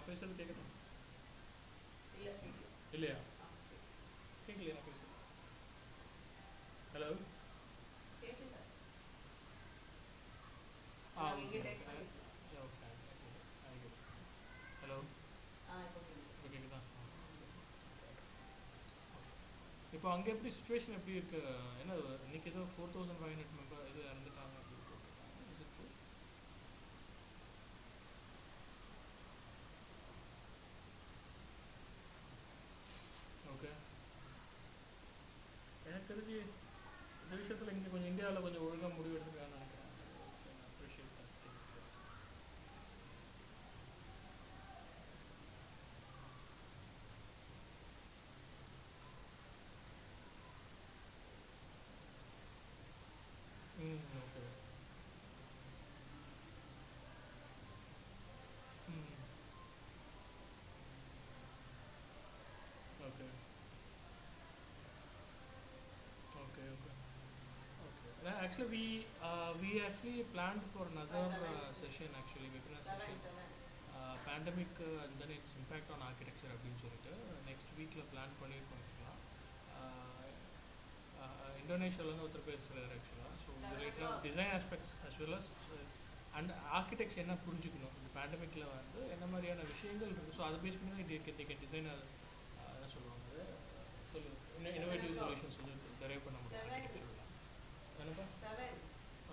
பேசுறது கேட்குதா? இல்லையா? கேட்கலையா நான் பேசுறது? Hello. Okay okay okay. Hello. இப்போ கேட்குதா? இப்போ அங்கே எப்படி சுச்சுவேஷன் எப்படி இருக்கு? என்ன இன்னைக்கு ஏதோ 4500 மெம்பர் இது இறந்துட்டாங்க அப்படின்னு போட்டிருக்காங்க. Is it true? ஓகே. எனக்கு தெரிஞ்சு இந்த விஷயத்தில் இங்கே கொஞ்சம் இந்தியாவில் கொஞ்சம் ஒழுங்காக முடிவு எடுத்துருக்காங்கன்னு நினைக்கிறேன். Appreciate that. ம். ஓகே. ம். Okay okay okay. Okay. Actually, we actually planned for another session, actually webinar session. Pandemic and then its impact on architecture அப்படின்னு சொல்லிட்டு நெக்ஸ்ட் வீக்கில் பிளான் பண்ணியிருக்கோம் ஆக்சுவலாக. இந்தோனேஷியாவிலேருந்து ஒருத்தர் பேசுகிறார் ஆக்சுவலாக. ஸோ ரிலேட்டடாக design aspects as well as and architects என்ன புரிஞ்சுக்கணும் இந்த பேண்டமிக்கில் வந்து என்ன மாதிரியான விஷயங்கள் இருக்குது. ஸோ அதை பேஸ் பண்ணி தான் டிசைன் என்ன சொல்லுவாங்க அது சொல்லு இன்னோவேட்டிவ் சொல்யூஷன்ஸ் வந்து டெரைவ் பண்ண முடியும் ஆர்கிடெக்சரில். என்னப்பா?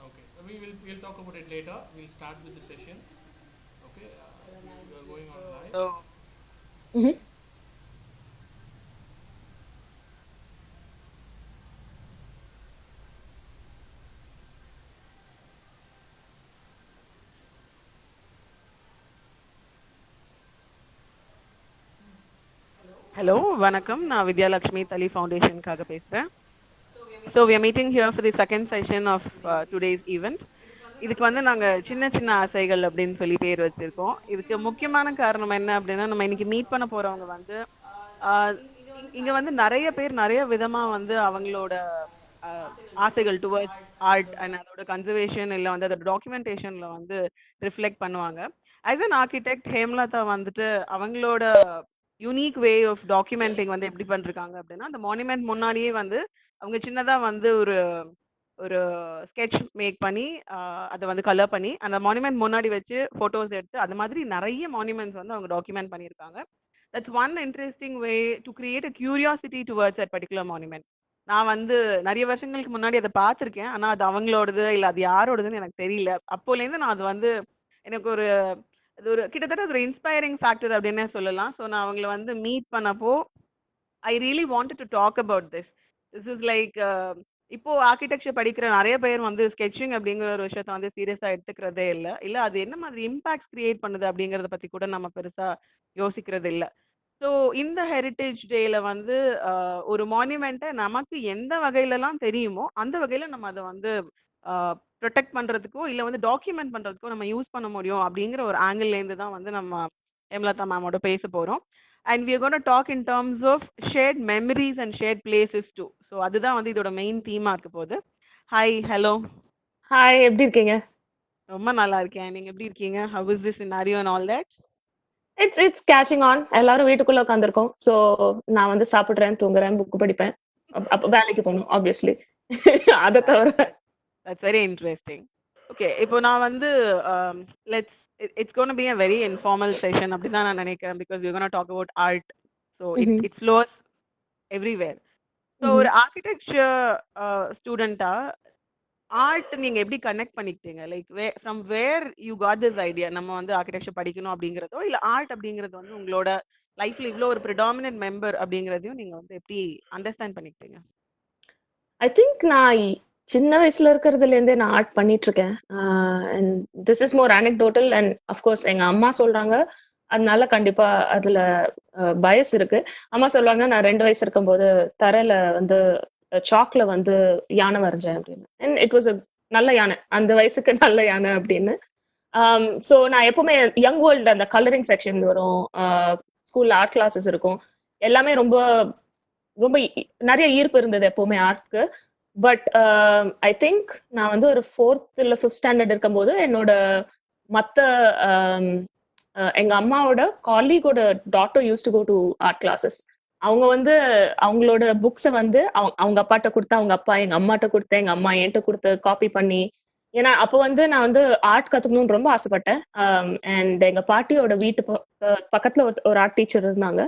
Okay. We'll talk about it later. We'll start with the session. Okay. We are going on live. So, Mhm. Hello, வணக்கம். நான் வித்யாலட்சுமி தலி ஃபவுண்டேஷனுக்காக பேசுகிறேன். So we are meeting here for the second session of today's event. இதுக்கு வந்து நாங்கள் சின்ன சின்ன ஆசைகள் அப்படின்னு சொல்லி பேர் வச்சிருக்கோம். இதுக்கு முக்கியமான காரணம் என்ன அப்படின்னா, நம்ம இன்னைக்கு மீட் பண்ண போறவங்க வந்து இங்க வந்து நிறைய பேர் நிறைய விதமா வந்து அவங்களோட ஆசைகள் டுவர்ட்ஸ் ஆர்ட் அண்ட் அதோட கன்சர்வேஷன் இல்லை வந்து அதோட டாக்குமெண்டேஷன்ல வந்து ரிஃப்ளெக்ட் பண்ணுவாங்க. ஆஸ் அன் ஆர்கிடெக்ட் ஹேம்லதா வந்துட்டு அவங்களோட யூனிக் வே ஆஃப் டாக்குமெண்டிங் வந்து எப்படி பண்ணிருக்காங்க அப்படின்னா, அந்த மானுமெண்ட் முன்னாடியே வந்து அவங்க சின்னதா வந்து ஒரு ஒரு ஸ்கெட்ச் மேக் பண்ணி அதை வந்து கலர் பண்ணி அந்த மானுமெண்ட் முன்னாடி வச்சு ஃபோட்டோஸ் எடுத்து அது மாதிரி நிறைய மானுமெண்ட்ஸ் வந்து அவங்க டாக்குமெண்ட் பண்ணியிருக்காங்க. That's one interesting way to create a curiosity towards at particular monument. நான் வந்து நிறைய வருஷங்களுக்கு முன்னாடி அதை பார்த்துருக்கேன். ஆனால் அது அவங்களோடது இல்லை அது யாரோடதுன்னு எனக்கு தெரியல. அப்போலேருந்து நான் அது வந்து எனக்கு ஒரு அது ஒரு கிட்டத்தட்ட ஒரு இன்ஸ்பைரிங் ஃபேக்டர் அப்படின்னே சொல்லலாம். ஸோ நான் அவங்கள வந்து மீட் பண்ணப்போ I really wanted to talk about this. This is like இப்போ ஆர்கிடெக்சர் படிக்கிற நிறைய பேர் வந்து ஸ்கெட்சிங் அப்படிங்கிற ஒரு விஷயத்த வந்து சீரியஸா எடுத்துக்கிறதே இல்லை. இல்லை அது என்ன மாதிரி இம்பாக்ட்ஸ் கிரியேட் பண்ணுது அப்படிங்கிறத பத்தி கூட நம்ம பெருசா யோசிக்கிறது இல்லை. ஸோ இந்த ஹெரிட்டேஜ் டேல வந்து ஒரு மான்யூமெண்ட்டை நமக்கு எந்த வகையிலலாம் தெரியுமோ அந்த வகையில நம்ம அதை வந்து ப்ரொடெக்ட் பண்றதுக்கோ இல்லை வந்து டாக்குமெண்ட் பண்றதுக்கோ நம்ம யூஸ் பண்ண முடியும் அப்படிங்கிற ஒரு ஆங்கிள்லேருந்து தான் வந்து நம்ம ஹேமலதா மேமோட பேச போறோம். And we are going to talk in terms of shared memories and shared places too. So அதுதான் வந்து இதோட மெயின் தீமா இருக்க போகுது. Hi, hello. ஹாய், எப்படி இருக்கீங்க? ரொம்ப நல்லா இருக்கேன். நீங்க எப்படி இருக்கீங்க? How is this scenario and all that? It's catching on. எல்லாரும் வீட்டுக்குள்ள உட்காந்துருக்கோம். ஸோ நான் வந்து சாப்பிடுறேன், தூங்குறேன், புக் படிப்பேன். அப்போ வேலைக்கு போகணும் ஆப்வியஸ்லி. அதை தவிர That's very interesting. Okay, இப்போ நான் வந்து let's it's going to be a very informal session அப்படி தான் நான் நினைக்கிறேன், because we're going to talk about art. So it flows everywhere. So ஒரு ஆர்கிடெக்சர் ஸ்டூடெண்டா ஆர்ட் நீங்க எப்படி கனெக்ட் பண்ணிக்கிட்டீங்க? Like from where you got this idea நம்ம வந்து ஆர்கிடெக்சர் படிக்கணும் அப்படிங்கிறதோ, இல்ல ஆர்ட் அப்படிங்கிறது வந்து உங்களோட லைஃப்ல இவ்வளோ ஒரு ப்ரிடாமினன்ட் மெம்பர் அப்படிங்கிறதையும் நீங்க வந்து எப்படி அண்டர்ஸ்டாண்ட் பண்ணிக்கிட்டீங்க? ஐ திங்க் நான் சின்ன வயசுல இருக்கிறதுலேருந்தே நான் ஆர்ட் பண்ணிட்டு இருக்கேன். And this is more anecdotal and of course எங்க அம்மா சொல்றாங்க. அதனால கண்டிப்பா அதுல பயஸ் இருக்கு. அம்மா சொல்லுவாங்க, நான் 2 வயசு இருக்கும்போது தரையில வந்து சாக்ல வந்து யானை வரைஞ்சேன் அப்படின்னு. அண்ட் இட் வாஸ் நல்ல யானை, அந்த வயசுக்கு நல்ல யானை அப்படின்னு. ஸோ நான் எப்பவுமே யங் வேர்ல்டு அந்த கலரிங் செக்ஷன் வரும், ஸ்கூல்ல ஆர்ட் கிளாஸஸ் இருக்கும், எல்லாமே ரொம்ப ரொம்ப நிறைய ஈர்ப்பு இருந்தது எப்பவுமே ஆர்ட்க்கு. பட் ஐ திங்க் நான் வந்து ஒரு 4th இல்லை 5th ஸ்டாண்டர்ட் இருக்கும்போது என்னோட மற்ற எங்க அம்மாவோட காலீகோட daughter used to go to art classes. அவங்க வந்து அவங்களோட புக்ஸை வந்து அவங்க அப்பாட்ட கொடுத்தா, அவங்க அப்பா எங்க அம்மாட்ட கொடுத்த, எங்க அம்மா என்கிட்ட கொடுத்து காப்பி பண்ணி. ஏன்னா அப்போ வந்து நான் வந்து ஆர்ட் கத்துக்கணும்னு ரொம்ப ஆசைப்பட்டேன். அண்ட் எங்க பாட்டியோட வீட்டு பக்கத்துல ஒரு ஆர்ட் டீச்சர் இருந்தாங்க.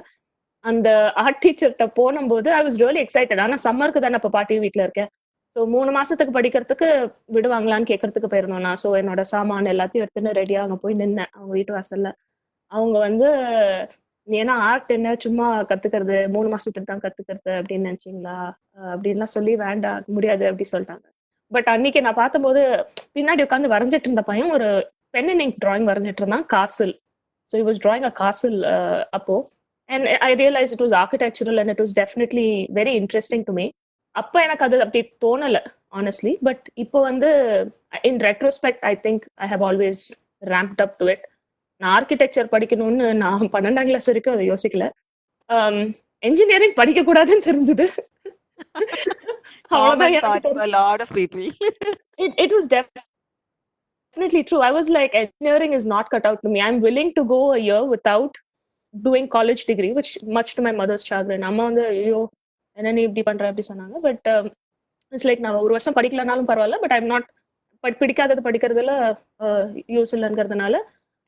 அந்த ஆர்ட் டீச்சர்கிட்ட போனும்போது ஐ வாஸ் ரியலி எக்ஸைட்டட். ஆனா சம்மருக்கு தானே அப்ப பாட்டி வீட்டுல இருக்கேன். ஸோ 3 மாசத்துக்கு படிக்கிறதுக்கு விடுவாங்களான்னு கேட்கறதுக்கு போயிருந்தோம். நான் ஸோ என்னோட சாமான் எல்லாத்தையும் எடுத்துன்னு ரெடியா அங்க போய் நின்னேன் அவங்க வீட்டு வாசல்ல. அவங்க வந்து ஏன்னா ஆர்ட் என்ன சும்மா கத்துக்கிறது 3 மாசத்துக்கு தான் கத்துக்கிறது அப்படின்னு நினைச்சீங்களா அப்படின்லாம் சொல்லி வேண்டாம் முடியாது அப்படி சொல்லிட்டாங்க. பட் அன்னைக்கு நான் பார்த்தபோது பின்னாடி உட்காந்து வரைஞ்சிட்டு இருந்த பையன் ஒரு பென் அண்ட் இங்க் டிராயிங் வரைஞ்சிட்டு இருந்தான், castle. So it was drawing a castle அப்போ. And I realise it was architectural and it was definitely very interesting to me. அப்போ எனக்கு அது அப்படி தோணலை ஆனஸ்ட்லி. பட் இப்போ வந்து in retrospect I think I have always ramped up to it. நான் architecture படிக்கணும்னு நான் 12ஆம் கிளாஸ் வரைக்கும் அதை யோசிக்கல. என்ஜினியரிங் படிக்க கூடாதுன்னு தெரிஞ்சது. It was definitely true. I was like, engineering is not cut out to me. I'm willing to go a year without doing college degree, which much to my mother's chagrin. amma வந்து ஐயோ என்ன நீ இப்படி பண்ற அப்படி சொன்னாங்க. But it's like நான் ஒரு வருஷம் படிக்கலனாலும் பரவாயில்ல, பட் ஐம் நாட் பிடிக்காதது படிக்கிறதுல யூஸ் இல்லைங்கிறதுனால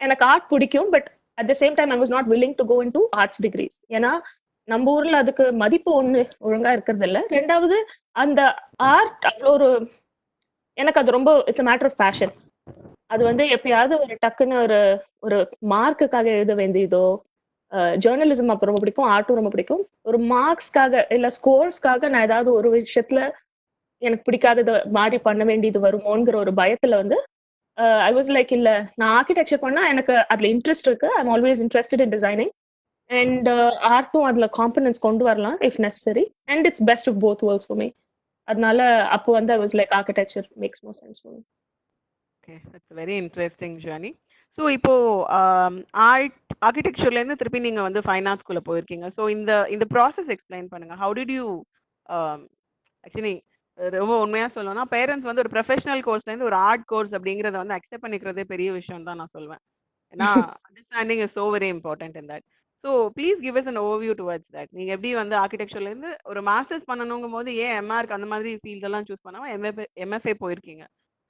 எனக்கு ஆர்ட் பிடிக்கும். But at the same time I was not willing to go into arts degrees. ஏன்னா நம்ம ஊர்ல அதுக்கு மதிப்பு ஒண்ணு ஒழுங்கா இருக்கிறது இல்லை. ரெண்டாவது அந்த ஆர்ட் அவ்வளோ ஒரு எனக்கு அது ரொம்ப it's a matter of passion. அது வந்து எப்பயாவது ஒரு டக்குன்னு ஒரு மார்க்குக்காக எழுத வேண்டியதோ, ஜேர்னலிசம் அப்போ ரொம்ப பிடிக்கும், ஆர்ட்டும் ரொம்ப பிடிக்கும். ஒரு மார்க்ஸ்க்காக இல்லை ஸ்கோர்ஸ்க்காக நான் ஏதாவது ஒரு விஷயத்துல எனக்கு பிடிக்காதது மாதிரி பண்ண வேண்டியது வருமோங்கிற ஒரு பயத்துல வந்து ஐ வாஸ் லைக் இல்ல நான் ஆர்கிடெக்சர் பண்ணா எனக்கு அதுல இன்ட்ரெஸ்ட் இருக்கு. I'm always interested in designing and ஆர்ட்டும் அதுல காம்பனன்ஸ் கொண்டு வரலாம் if necessary. And it's best of both worlds for me. அதனால அப்போ வந்து I was like architecture makes more sense for me. Okay, that's very interesting journey. So இப்போ ஆர்கிடெக்சர்லேருந்து திருப்பி நீங்கள் வந்து ஃபைன் ஆர்ட்ஸ்குள்ளே போயிருக்கீங்க. ஸோ இந்த ப்ராசஸ் எக்ஸ்பிளைன் பண்ணுங்க. ஹவு டிட் யூ ஆக்சுவலி ரொம்ப உண்மையாக சொல்லணும்னா பேரண்ட்ஸ் வந்து ஒரு ப்ரொஃபஷனல் கோர்ஸ்லேருந்து ஒரு ஆர்ட் கோர்ஸ் அப்படிங்கிறத வந்து அக்செப்ட் பண்ணிக்கிறதே பெரிய விஷயம் தான் நான் சொல்வேன். ஏன்னா understanding is so very important in that. So please give us an overview towards that. நீங்கள் எப்படி வந்து ஆர்கிடெக்சர்லேருந்து ஒரு மாஸ்டர்ஸ் பண்ணணுங்கும் போது ஏன் எம்ஆர்க் அந்த மாதிரி ஃபீல்ட் எல்லாம் சூஸ் பண்ணாமல் எம்எஃப்ஏ போயிருக்கீங்க.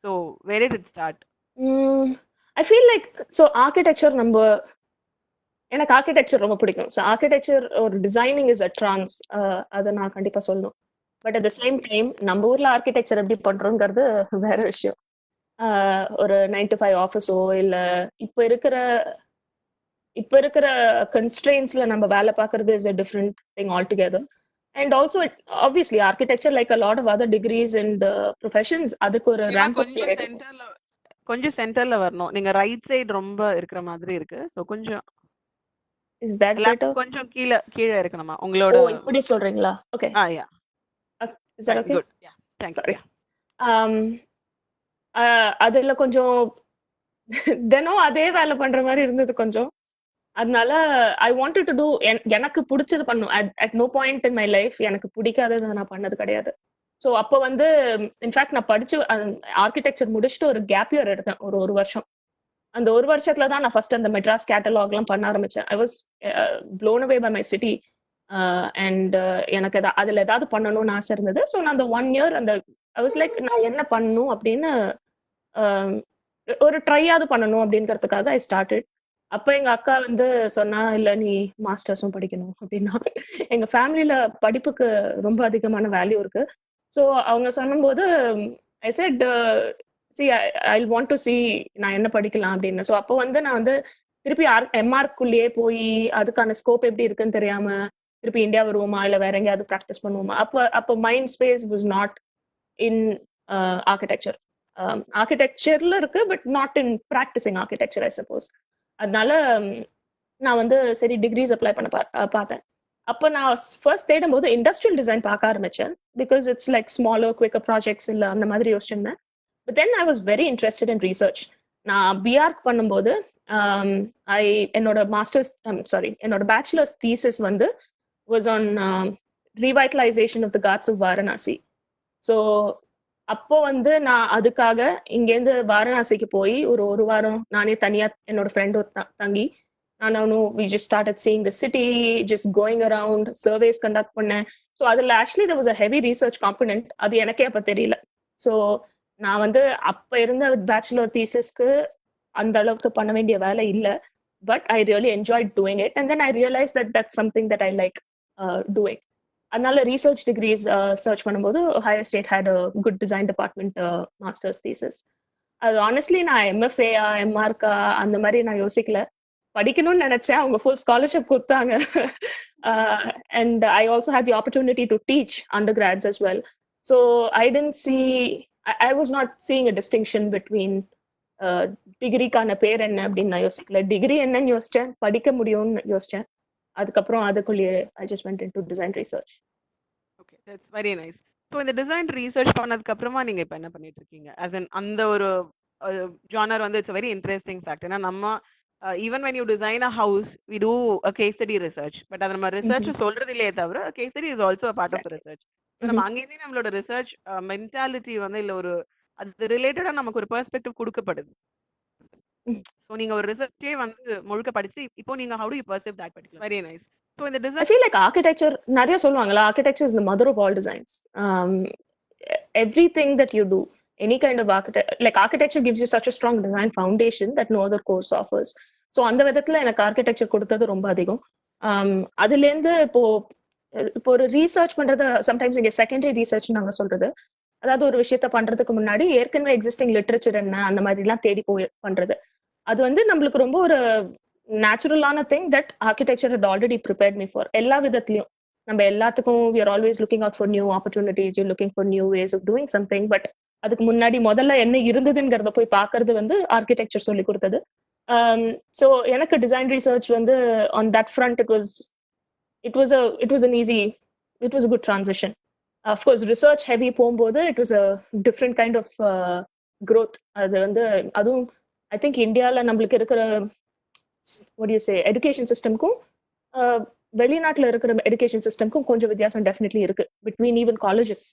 So where did it start? I feel like so architecture எனக்கு ஆர்கிடெக்சர் ரொம்ப பிடிக்கும். ஸோ ஆர்கிடெக்சர் ஒரு டிசைனிங் இஸ் அ ட்ரான்ஸ், அதை நான் கண்டிப்பாக சொல்லணும். But at the same time நம்ம ஊர்ல ஆர்கிடெக்சர் எப்படி பண்றோங்கிறது வேற விஷயம். ஒரு 9 to 5 ஆஃபீஸோ இல்லை இப்போ இருக்கிற கன்ஸ்ட்ரெயின்ஸ்ல நம்ம வேலை பார்க்கறது is a different thing altogether. And also obviously architecture like a lot of other degrees and professions அதுக்கு ஒரு ரேங்க் கொஞ்சம் சென்டர்ல வரணும். நீங்க ரைட் சைடு ரொம்ப இருக்கிற மாதிரி இருக்கு. சோ கொஞ்சம் இஸ் தட் பெட்டர்? கொஞ்சம் கீழ இருக்கணுமா உங்களோட? ஓ இப்படி சொல்றீங்களா? Okay. Yeah. Is that okay? Good. Yeah. Thanks. Sorry. அதுல கொஞ்சம் தினம் அதே வேலை பண்ற மாதிரி இருந்தது கொஞ்சம். அதனால ஐ வாண்டட் டு டூ எனக்கு பிடிச்சது பண்ணும். At no point in my life எனக்கு பிடிக்காதது நான் பண்ணது கிடையாது. ஸோ அப்போ வந்து இன்ஃபேக்ட் நான் படிச்சு ஆர்கிடெக்சர் முடிச்சுட்டு ஒரு கேப் இயர் எடுத்தேன் ஒரு வருஷம். அந்த ஒரு வருஷத்துல தான் நான் ஃபர்ஸ்ட் அந்த மெட்ராஸ் கேட்டலாக்லாம் பண்ண ஆரம்பிச்சேன். I was blown away by my city. And எனக்கு அதுல ஏதாவது பண்ணணும்னு ஆசை இருந்தது. ஸோ நான் அந்த 1 year அந்த ஐ வாஸ் லைக் நான் என்ன பண்ணணும் அப்படின்னு ஒரு ட்ரையாவது பண்ணணும் அப்படிங்கிறதுக்காக ஐ ஸ்டார்டட். அப்போ எங்க அக்கா வந்து சொன்னா இல்ல நீ மாஸ்டர்ஸும் படிக்கணும் அப்படின்னா. எங்க ஃபேமிலியில படிப்புக்கு ரொம்ப அதிகமான வேல்யூ இருக்கு. ஸோ அவங்க சொன்னும்போது I said I want to see நான் என்ன படிக்கலாம் அப்படின்னு. ஸோ அப்போ வந்து நான் வந்து திருப்பி எம்ஆர்க்குள்ளேயே போய் அதுக்கான ஸ்கோப் எப்படி இருக்குன்னு தெரியாம திருப்பி இந்தியா வருவோமா இல்லை வேற எங்கேயாவது ப்ராக்டிஸ் பண்ணுவோமா. அப்போ mind space was not in architecture. ஆர்கிடெக்சர்ல இருக்கு but not in practising architecture I suppose. அதனால நான் வந்து சரி டிகிரிஸ் அப்ளை பண்ண பார்த்தேன். அப்போ நான் ஃபர்ஸ்ட் தேடும் போது இண்டஸ்ட்ரியல் டிசைன் பார்க்க ஆரம்பிச்சேன். Because it's like smaller quicker projects இல்லை அந்த மாதிரி யோசிச்சிருந்தேன். But then I was very interested in research. நான் பிஆர்க் பண்ணும்போது என்னோட என்னோட பேச்சுலர்ஸ் தீசிஸ் வந்து was on revitalisation of the ghats of Varanasi. So அப்போ வந்து நான் அதுக்காக இங்கேருந்து வாரணாசிக்கு போய் ஒரு வாரம் நானே தனியா என்னோட ஃப்ரெண்ட் ஒரு தங்கி நானும் we just started seeing the city, just going around, surveys conduct பண்ணேன். ஸோ அதில் actually there was a heavy research component. அது எனக்கே அப்போ தெரியல. ஸோ நான் வந்து அப்போ இருந்த பேச்சுலர் தீசிஸ்க்கு அந்த அளவுக்கு பண்ண வேண்டிய வேலை இல்லை. But I really enjoyed doing it and then I realize that something that I like doing. அதனால ரீசர்ச் டிகிரிஸ் சர்ச் பண்ணும்போது Iowa State had a good design department masters thesis. அது ஆனஸ்ட்லி நான் எம்எஃப்ஏயா எம்ஆர்க்கா அந்த மாதிரி நான் யோசிக்கல. படிக்கணும்னு நினைச்சேன், அவங்க ஃபுல் ஸ்காலர்ஷிப் கொடுத்தாங்க. And I also had the opportunity to teach undergrads as well. So I tend see I was not seeing a distinction between டிகிரிக்கான பேர் என்ன அப்படின்னு நான் யோசிக்கல. டிகிரி என்னன்னு யோசிச்சேன், படிக்க முடியும்னு யோசிச்சேன். அதுக்கப்புறம் அதுக்குள்ளேயே I just went into design research. Okay, that's very nice. So இந்த டிசைன் ரீசர்ச் பண்ணதுக்கு அப்புறமா நீங்க இப்போ என்ன பண்ணிட்டு இருக்கீங்க? as in அந்த ஒரு ஜானர் வந்து இட்ஸ் வெரி இன்ட்ரெஸ்டிங் ஃபேக்ட். ஏன்னா நம்ம even when you design a house we do a case study research, but அது நம்ம ரிசர்ச் சொல்றது இல்லையே தவிர case study is also a part of the research. நம்ம அங்கேயே நம்மளோட ரிசர்ச் மென்டாலிட்டி வந்து இல்ல ஒரு அது ரிலேட்டடா நமக்கு ஒரு பெர்ஸ்பெக்டிவ் கொடுக்கப்படுது. ஸோ நீங்க ஒரு ரிசர்ச்சே வந்து முழுக்க படிச்சு இப்போ நீங்க how do you perceive that particular? Very nice. So in the I design feel like architecture, நிறைய சொல்லுவாங்கல்ல, architecture is the mother of all designs. Everything that you do, any kind of architecture gives you such a strong design foundation that no other course offers. So அந்த விதத்துல எனக்கு architecture கொடுத்தது ரொம்ப அதிகம். அதுலேருந்து இப்போ ஒரு ரீசர்ச் பண்றது சம்டைம்ஸ் இங்கே செகண்டரி ரிசர்ச் நாங்க சொல்றது, அதாவது ஒரு விஷயத்த பண்றதுக்கு முன்னாடி ஏற்கனவே எக்ஸிஸ்டிங் லிட்ரேச்சர் என்ன அந்த மாதிரி எல்லாம் தேடி போய் பண்றது. அது வந்து நம்மளுக்கு ரொம்ப ஒரு நேச்சுரலான thing that architecture had already prepared me for. எல்லா விதத்துலயும் நம்ம எல்லாத்துக்கும் we are always looking out for new opportunities, you're looking for new ways of doing something. But அதுக்கு முன்னாடி முதல்ல என்ன இருந்ததுங்கிறத போய் பார்க்கறது வந்து ஆர்கிடெக்சர் சொல்லி கொடுத்தது. ஸோ எனக்கு டிசைன் ரிசர்ச் வந்து on that front it was a good transition. Of course research heavy போகும்போது it was a different kind of growth. அது வந்து அதுவும் ஐ திங்க் இந்தியாவில் நம்மளுக்கு இருக்கிற what do you say education சிஸ்டம்க்கும் வெளிநாட்டில் இருக்கிற எஜுகேஷன் சிஸ்டம்க்கும் கொஞ்சம் வித்தியாசம் டெஃபினெட்லி இருக்கு பிட்வீன் ஈவன் காலேஜஸ்.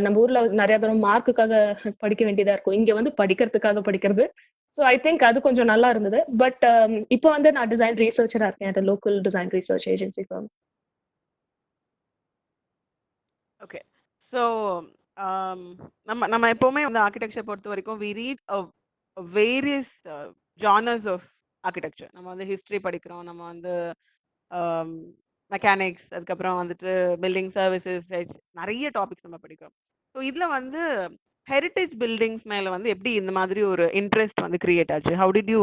நம்ம ஊர்ல நிறைய தரம் மார்க்குக்காக படிக்க வேண்டியதா இருக்கும், இங்க வந்து படிக்கிறதுக்காக படிக்கிறது. ஸோ ஐ திங்க் அது கொஞ்சம் நல்லா இருந்தது. பட் இப்போ வந்து நான் டிசைன் ரீசர்ச்சரா இருக்கேன் at a local design research agency firm. Okay, so நம்ம எப்போவுமே வந்து ஆர்கிடெக்சர் பொறுத்த வரைக்கும் we read various genres of architecture. நம்ம வந்து ஹிஸ்ட்ரி படிக்கிறோம், நம்ம வந்து மெக்கானிக்ஸ், அதுக்கப்புறம் வந்துட்டு பில்டிங் சர்வீசஸ், நிறைய டாபிக்ஸ் நம்ம படிக்கிறோம். ஸோ இதில் வந்து ஹெரிட்டேஜ் பில்டிங்ஸ் மேலே வந்து எப்படி இந்த மாதிரி ஒரு இன்ட்ரெஸ்ட் வந்து கிரியேட் ஆச்சு? How did you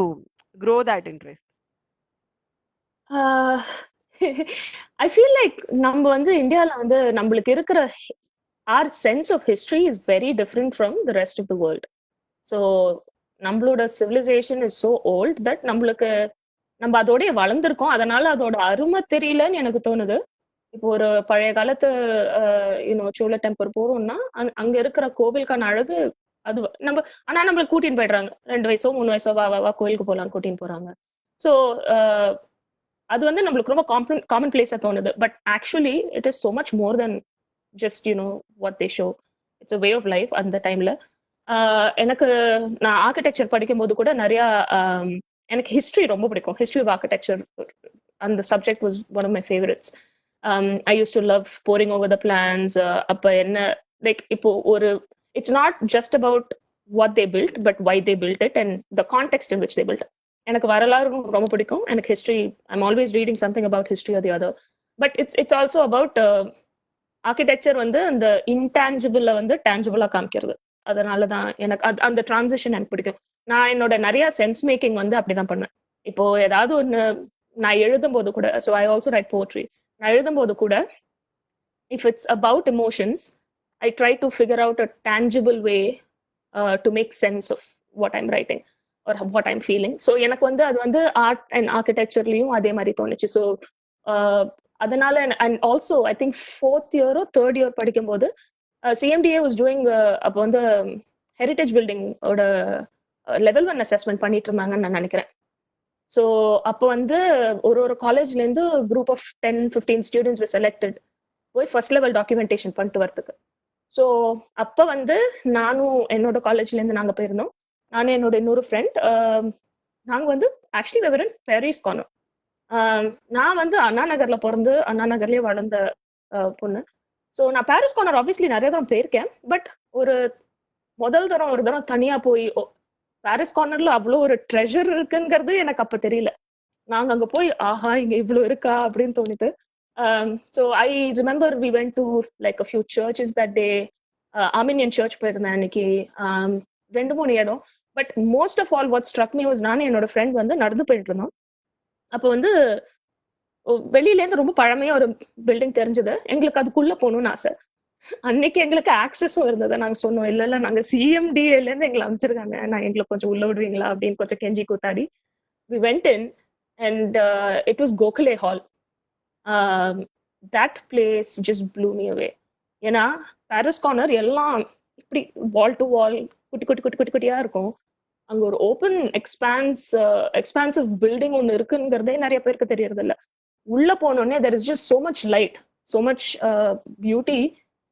grow that interest? I feel like நம்ம வந்து இந்தியாவில் வந்து நம்மளுக்கு இருக்கிற our sense of history is very different from the rest of the world. So நம்மளோட civilisation is so old that நம்மளுக்கு நம்ம அதோடய வளர்ந்துருக்கோம், அதனால அதோட அருமை தெரியலன்னு எனக்கு தோணுது. இப்போ ஒரு பழைய காலத்து சோழ டெம்பர் போறோம்னா அங்க இருக்கிற கோவிலுக்கான அழகு அது நம்ம ஆனா நம்மள கூட்டின்னு போயிடுறாங்க, 2 வயசோ 3 வயசோ வா கோயிலுக்கு போலான்னு கூட்டின்னு போறாங்க. ஸோ அது வந்து நம்மளுக்கு ரொம்ப காமன் பிளேஸா தோணுது. But actually it is so much more than just what they show. It's a way of life. அந்த டைம்ல எனக்கு நான் ஆர்கிடெக்சர் படிக்கும் போது கூட நிறைய எனக்கு ஹிஸ்ட்ரி ரொம்ப பிடிக்கும். ஹிஸ்ட்ரி ஆஃப் ஆர்கிடெக்சர் அந்த subject was one of my favourites. I used to love poring over the plans. அப்ப என்ன லைக் இப்போ ஒரு it's not just about what they build but why they build it and the context in which they build. எனக்கு வரலாறு ரொம்ப பிடிக்கும். எனக்கு history, I'm always reading something about history or the other. But it's also about architecture வந்து அந்த இன்டான்ஜிபிள வந்து டான்ஜிபிளா காமிக்கிறது. அதனால தான் எனக்கு அந்த டிரான்சிஷன் எனக்கு பிடிக்கும். நான் என்னோட நிறைய சென்ஸ் மேக்கிங் வந்து அப்படிதான் பண்ணேன். இப்போ ஏதாவது ஒன்று நான் எழுதும் போது கூட, so I also write poetry. நான் எழுதும்போது கூட if it's about emotions I try to figure out a tangible way to make sense of what I'm writing or what I'm feeling. So எனக்கு வந்து அது வந்து ஆர்ட் அண்ட் ஆர்கிடெக்சர்லையும் அதே மாதிரி தோணுச்சு. ஸோ அதனால and also I think 4th இயரோ 3rd year படிக்கும்போது CMDA was doing அப்போ வந்து ஹெரிட்டேஜ் பில்டிங்கோட லெவல் 1 அசஸ்மெண்ட் பண்ணிட்டு இருந்தாங்கன்னு நான் நினைக்கிறேன். ஸோ அப்போ வந்து ஒரு காலேஜ்லேருந்து group of 10-15 students were selected போய் ஃபர்ஸ்ட் லெவல் டாக்குமெண்டேஷன் பண்ணிட்டு வரதுக்கு. ஸோ அப்போ வந்து நானும் என்னோட காலேஜ்லேருந்து நாங்கள் போயிருந்தோம். நானும் என்னோட இன்னொரு ஃப்ரெண்ட் நாங்கள் வந்து ஆக்சுவலி வெவரன் பாரிஸ் கார்னர். நான் வந்து அண்ணா நகர்ல பொறந்து அண்ணா நகர்லயே வளர்ந்த பொண்ணு. ஸோ நான் பாரிஸ் கார்னர் ஆப்வியஸ்லி நிறைய தரம் போயிருக்கேன். பட் ஒரு ஒரு தரம் தனியா போய் பாரிஸ் கார்னர்ல அவ்வளோ ஒரு ட்ரெஷர் இருக்குங்கிறது எனக்கு அப்ப தெரியல. நாங்க அங்க போய் ஆஹா இங்க இவ்வளோ இருக்கா அப்படின்னு தோணுது. So I remember we went to like a few churches that day. Armenian church போயிருந்தேன் அன்னைக்கு. 2-3 இடம். But most of all what struck me was நானும் என்னோட ஃப்ரெண்ட் வந்து நடந்து போயிட்டு இருந்தோம். அப்போ வந்து வெளியிலேருந்து ரொம்ப பழமையா ஒரு பில்டிங் தெரிஞ்சது. எங்களுக்கு அதுக்குள்ள போகணும்னு ஆசை. அன்னைக்கு எங்களுக்கு ஆக்சஸும் இருந்தது. நாங்க சொன்னோம், இல்ல இல்ல நாங்க சிஎம்டிஏல இருந்து எங்களை அமைச்சிருக்காங்க, நான் எங்களை கொஞ்சம் உள்ள விடுவீங்களா அப்படின்னு கொஞ்சம் கெஞ்சி கூத்தாடி we went in and it was Gokhale Hall. That place just blew me away. ஏன்னா பாரிஸ் கார்னர் எல்லாம் இப்படி வால் டு வால் குட்டி குட்டி குட்டி குட்டி குட்டியா இருக்கும். அங்க ஒரு ஓப்பன் எக்ஸ்பான்சிவ் பில்டிங் ஒன்று இருக்குங்கிறதே நிறைய பேருக்கு தெரியறது இல்ல. உள்ள போனோடனே there is just so much light, so much beauty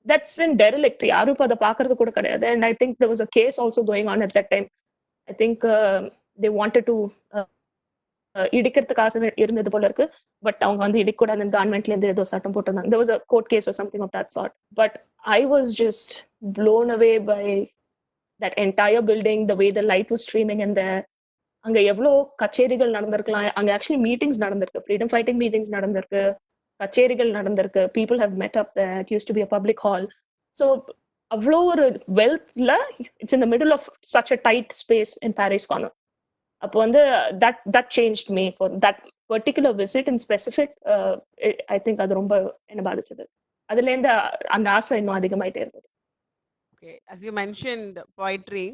that's in derelict. யாரும் இப்போ அதை பார்க்கறது கூட கிடையாது. And I think there was a case also going on at that time. I think they wanted to இடிக்கிறதுக்கு ஆசை இருந்தது போல இருக்கு. பட் அவங்க வந்து இடிக்கூடாது கவர்மெண்ட்ல இருந்து ஏதோ சட்டம் போட்டிருந்தாங்க. there was a court case or something of that sort. But I was just blown away by that entire building, the way the light was streaming in there. அங்க எவ்வளோ கச்சேரிகள் நடந்திருக்கலாம். அங்க ஆக்சுவலி மீட்டிங்ஸ் நடந்திருக்கு, ஃப்ரீடம் ஃபைட்டிங் மீட்டிங்ஸ் நடந்திருக்கு, கச்சேரிகள் நடந்திருக்கு. People have met up there. It used to be a public hall. So அவ்வளோ ஒரு வெல்த்ல it's in the middle of such a tight space in Parry's Corner. அப்போ வந்து that changed me for that particular visit in specific. I think அது ரொம்ப என்ன பாதிச்சது. அதுலேருந்து அந்த ஆசை இன்னும் அதிகமாயிட்டே இருந்தது. Okay, as you mentioned poetry,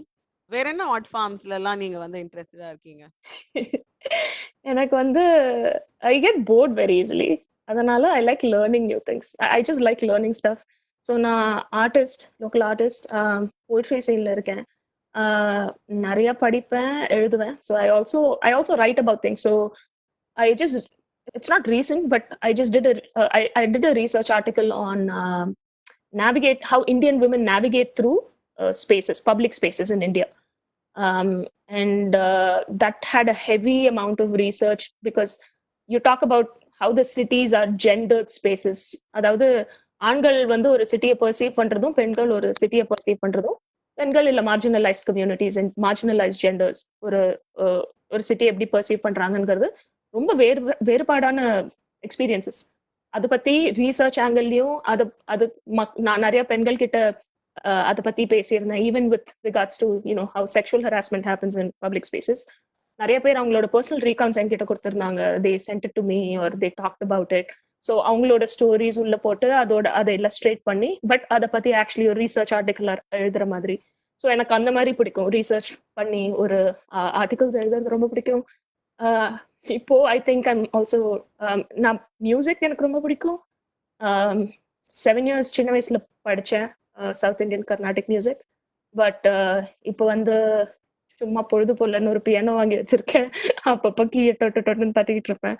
வேற என்ன ஆர்ட் ஃபார்ம்ஸ்ல எல்லாம் நீங்க வந்து இன்ட்ரெஸ்டடா இருக்கீங்க? எனக்கு வந்து I get bored very easily. அதனால I like learning new things. I just like learning stuff. So நான் லோக்கல் ஆர்டிஸ்ட், போய்ட்ரி சைடில் இருக்கேன். நிறைய படிப்பேன், எழுதுவேன். So I also right about things. So it's not recent, but I just did I did a research article on how Indian women navigate through public spaces in India. And that had a heavy amount of research because you talk about how the cities are gendered spaces. அதாவது ஆண்கள் வந்து ஒரு சிட்டியை perceive பண்றதும், பெண்கள் ஒரு சிட்டியை perceive பண்றதும், பெண்கள் இல்ல marginalised communities and marginalised genders ஒரு சிட்டியை எப்படி பர்சீவ் பண்றாங்கிறது ரொம்ப வேறுபாடான எக்ஸ்பீரியன்சஸ். அதை பத்தி ரீசர்ச் ஆங்கிள்லயும் நான் நிறைய பெண்கள் கிட்ட அதை பத்தி பேசியிருந்தேன். Even with regards to how sexual harassment happens in public spaces. நிறைய பேர் அவங்களோட பர்சனல் ரீகான்ஸ் என்கிட்ட கொடுத்துருந்தாங்க. They sent it to me or they talked about it. So அவங்களோட ஸ்டோரிஸ் உள்ள போட்டு அதை இல்லஸ்ட்ரேட் பண்ணி, பட் அதை பத்தி ஆக்சுவலி ஒரு ரீசர்ச் ஆர்டிக்கல் எழுதுற மாதிரி. ஸோ எனக்கு அந்த மாதிரி பிடிக்கும். ரீசர்ச் பண்ணி ஒரு ஆர்டிகல்ஸ் எழுதுறது ரொம்ப பிடிக்கும். இப்போ ஐ திங்க் ஐம் ஆல்சோ நான் மியூசிக் எனக்கு ரொம்ப பிடிக்கும். 7 years சின்ன வயசுல படித்தேன் south Indian Carnatic music. But இப்போ வந்து சும்மா பொழுது போலன்னு ஒரு பியானோ வாங்கி வச்சிருக்கேன். அப்பப்போ கீழே டொட்டுன்னு தட்டிக்கிட்டு இருப்பேன்.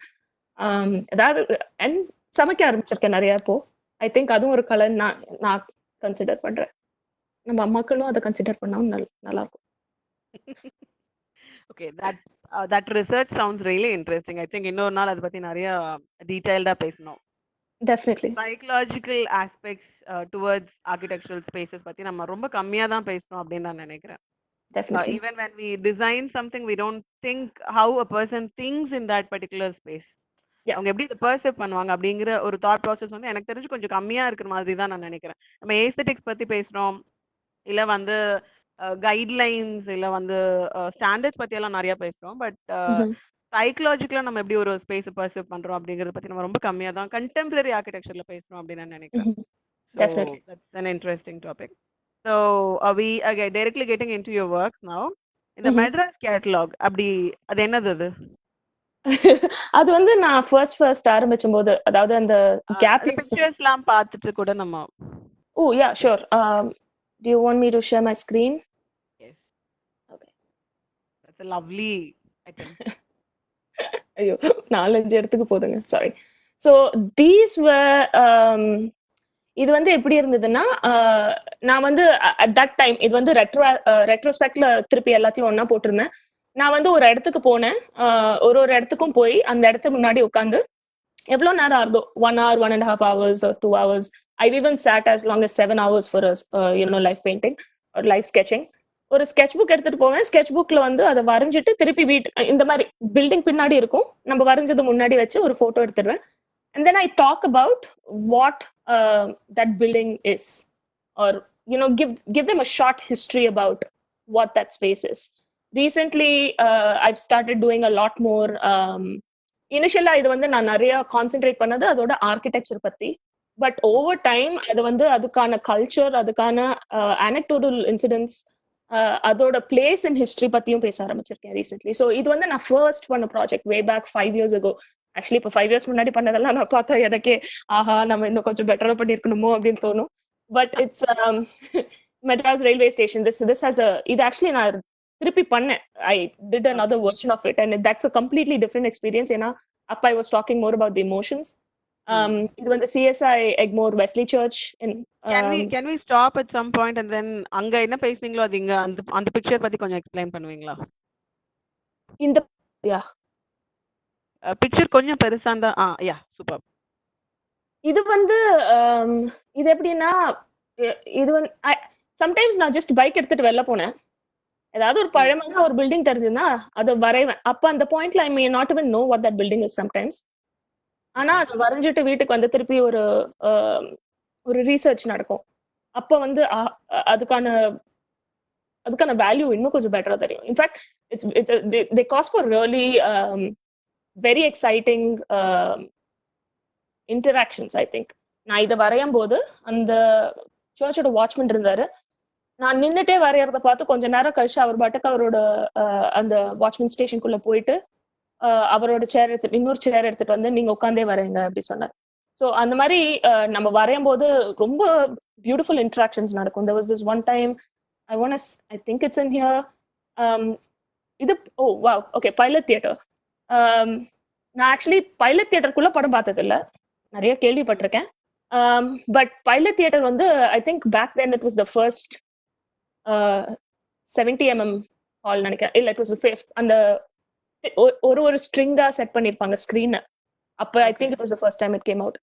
ஏதாவது அண்ட் சமைக்க ஆரம்பிச்சிருக்கேன் நிறைய. இப்போ ஐ திங்க் அதுவும் ஒரு கலை நான் கன்சிடர் பண்றேன். நம்ம அம்மாக்களும் அதை கன்சிடர் பண்ணாலும் நல்லா இருக்கும். Okay, that research sounds really interesting. I think இன்னொரு நாள் அதை பத்தி நிறைய டீடைல்டா பேசணும். Definitely. Psychological aspects towards architectural spaces பத்தி நம்ம ரொம்ப கம்மியா தான் பேசணும் அப்படின்னு நான் நினைக்கிறேன். Definitely. Even when we design something, we don't think how a person thinks in that particular space. அவங்க எப்படி இதை பர்சீவ் பண்ணுவாங்க அப்படிங்கிற ஒரு தாட் ப்ராசஸ் வந்து எனக்கு தெரிஞ்சு கொஞ்சம் கம்மியா இருக்கிற மாதிரி தான் நான் நினைக்கிறேன். நம்ம ஏஸ்தெட்டிக்ஸ் பத்தி பேசுறோம், இல்ல வந்து கைட்லைன்ஸ், இல்ல வந்து ஸ்டாண்டர்ட்ஸ் பத்தி எல்லாம் நிறைய பேசுறோம். பட் சைக்கலாஜிக்கலா நம்ம எப்படி ஒரு ஸ்பேஸ் பர்சீவ் பண்றோம் அப்படிங்கறத பத்தி நம்ம ரொம்ப கம்மியா தான் கண்டெம்பரரி ஆர்கிடெக்சர்ல பேசுறோம் அப்படின்னு நான் நினைக்கிறேன். Definitely. That's an interesting topic. So are we directly getting into your works now? In the Madras catalog, அப்படி அது என்னது அது? அது வந்து நான் ஃபர்ஸ்ட் ஆரம்பிச்சும் போது, அதாவது அந்த கேப் பிக்சர்ஸ்லாம் பார்த்துட்டு கூட நம்ம. Oh yeah, sure. Do you want me to share my screen? Yes. Okay. That's a lovely item. ஐயோ 4-5 இடத்துக்கு போதுங்க, சாரி. So these were இது வந்து எப்படி இருந்ததுன்னா நான் வந்து அட் தட் டைம் இது வந்து ரெட்ரோஸ்பெக்ட்ல திருப்பி எல்லாத்தையும் ஒண்ணா போட்டிருந்தேன். நான் வந்து ஒரு இடத்துக்கு போனேன். ஒரு ஒரு இடத்துக்கும் போய் அந்த இடத்துக்கு முன்னாடி உட்காந்து எவ்வளோ நேரம் ஆகுதோ 1 hour 1.5 hours or 2 hours. I've even sat as long as 7 hours for a life painting or life sketching. ஒரு ஸ்கெட்ச் புக் எடுத்துட்டு போவேன். ஸ்கெட்ச் புக்ல வந்து அதை வரைஞ்சிட்டு திருப்பி இந்த மாதிரி பில்டிங் பின்னாடி இருக்கும், நம்ம வரைஞ்சது முன்னாடி வச்சு ஒரு photo எடுத்துடுவேன். And then I talk about what that building is, or give them a short history about what that space is. Recently I've started doing a lot more. இனிஷியலா இது வந்து நான் நிறைய கான்சென்ட்ரேட் பண்ணது அதோட ஆர்கிடெக்சர் பத்தி. பட் ஓவர் டைம் அது வந்து அதுக்கான கல்ச்சர், அதுக்கான anecdotal இன்சிடென்ட்ஸ், அதோட பிளேஸ் இன் ஹிஸ்டரி பத்தியும் பேச ஆரம்பிச்சிருக்கேன் ரீசென்ட்லி. ஸோ இது வந்து நான் ஃபர்ஸ்ட் பண்ண project way back 5 years ago. Actually இப்போ 5 years முன்னாடி பண்ணதெல்லாம் நான் பார்த்தா எனக்கே ஆஹா நம்ம இன்னும் கொஞ்சம் பெட்டரா பண்ணியிருக்கணுமோ அப்படின்னு தோணும். But it's Madras railway station. This has இது ஆக்சுவலி நான் திருப்பி பண்ணேன். I did another version of it and that's a completely different experience. ஏன்னா அப்ப I was talking more about the emotions. இது வந்து CSI Egmore Wesley church. Can we stop at some point and then அங்க என்ன பேசுனீங்களோ அது இங்க அந்த பிக்சர் பத்தி கொஞ்சம் எக்ஸ்பிளைன் பண்ணுவீங்களா? இந்த பிக்சர் கொஞ்சம் பெருசா இருந்தா யா சூப்பர். இது வந்து இது எப்படின்னா இது வந்து சம்டைம்ஸ் நான் ஜஸ்ட் பைக் எடுத்துட்டு வெளில போனேன், ஏதாவது ஒரு பழமையான ஒரு பில்டிங் தெரிஞ்சுன்னா அதை வரைவேன். அப்ப அந்த பாயிண்ட்ல I may not even know what that building is sometimes. ஆனா அதை வரைஞ்சிட்டு வீட்டுக்கு வந்து திருப்பி ஒரு ரீசர்ச் நடக்கும். அப்ப வந்து அதுக்கான வேல்யூ இன்னும் கொஞ்சம் பெட்டரா தெரியும். In fact they cause for really very exciting interactions I think. நான் இதை வரையும் போது அந்த சர்ச்சோட வாட்ச்மேன் இருந்தாரு. நான் நின்னுட்டே வரையறத பார்த்து கொஞ்ச நேரம் கழிச்சு அவர் பாட்டுக்கு அவரோட அந்த வாட்ச்மேன் ஸ்டேஷனுக்குள்ள போயிட்டு அவரோட இன்னொரு சேர் எடுத்துட்டு வந்து நீங்க உட்காந்தே வரைங்க அப்படி சொன்னார். ஸோ அந்த மாதிரி நம்ம வரையும் போது ரொம்ப பியூட்டிஃபுல் இன்ட்ராக்ஷன்ஸ் நடக்கும். there was this one time I think it's in here. இது wow okay பைலட் தியேட்டர். நான் ஆக்சுவலி பைலட் தியேட்டருக்குள்ள படம் பார்த்தது இல்லை, நிறைய கேள்விப்பட்டிருக்கேன். பட் பைலட் தியேட்டர் வந்து I think back then it was the first 70 mm hall நினைக்கிறேன். இல்லை, இட் வாஸ் அந்த ஒரு ஸ்ட்ரிங்கா செட் பண்ணிருப்பாங்க ஸ்கிரீன். அப்ப I think it was the first time it came out.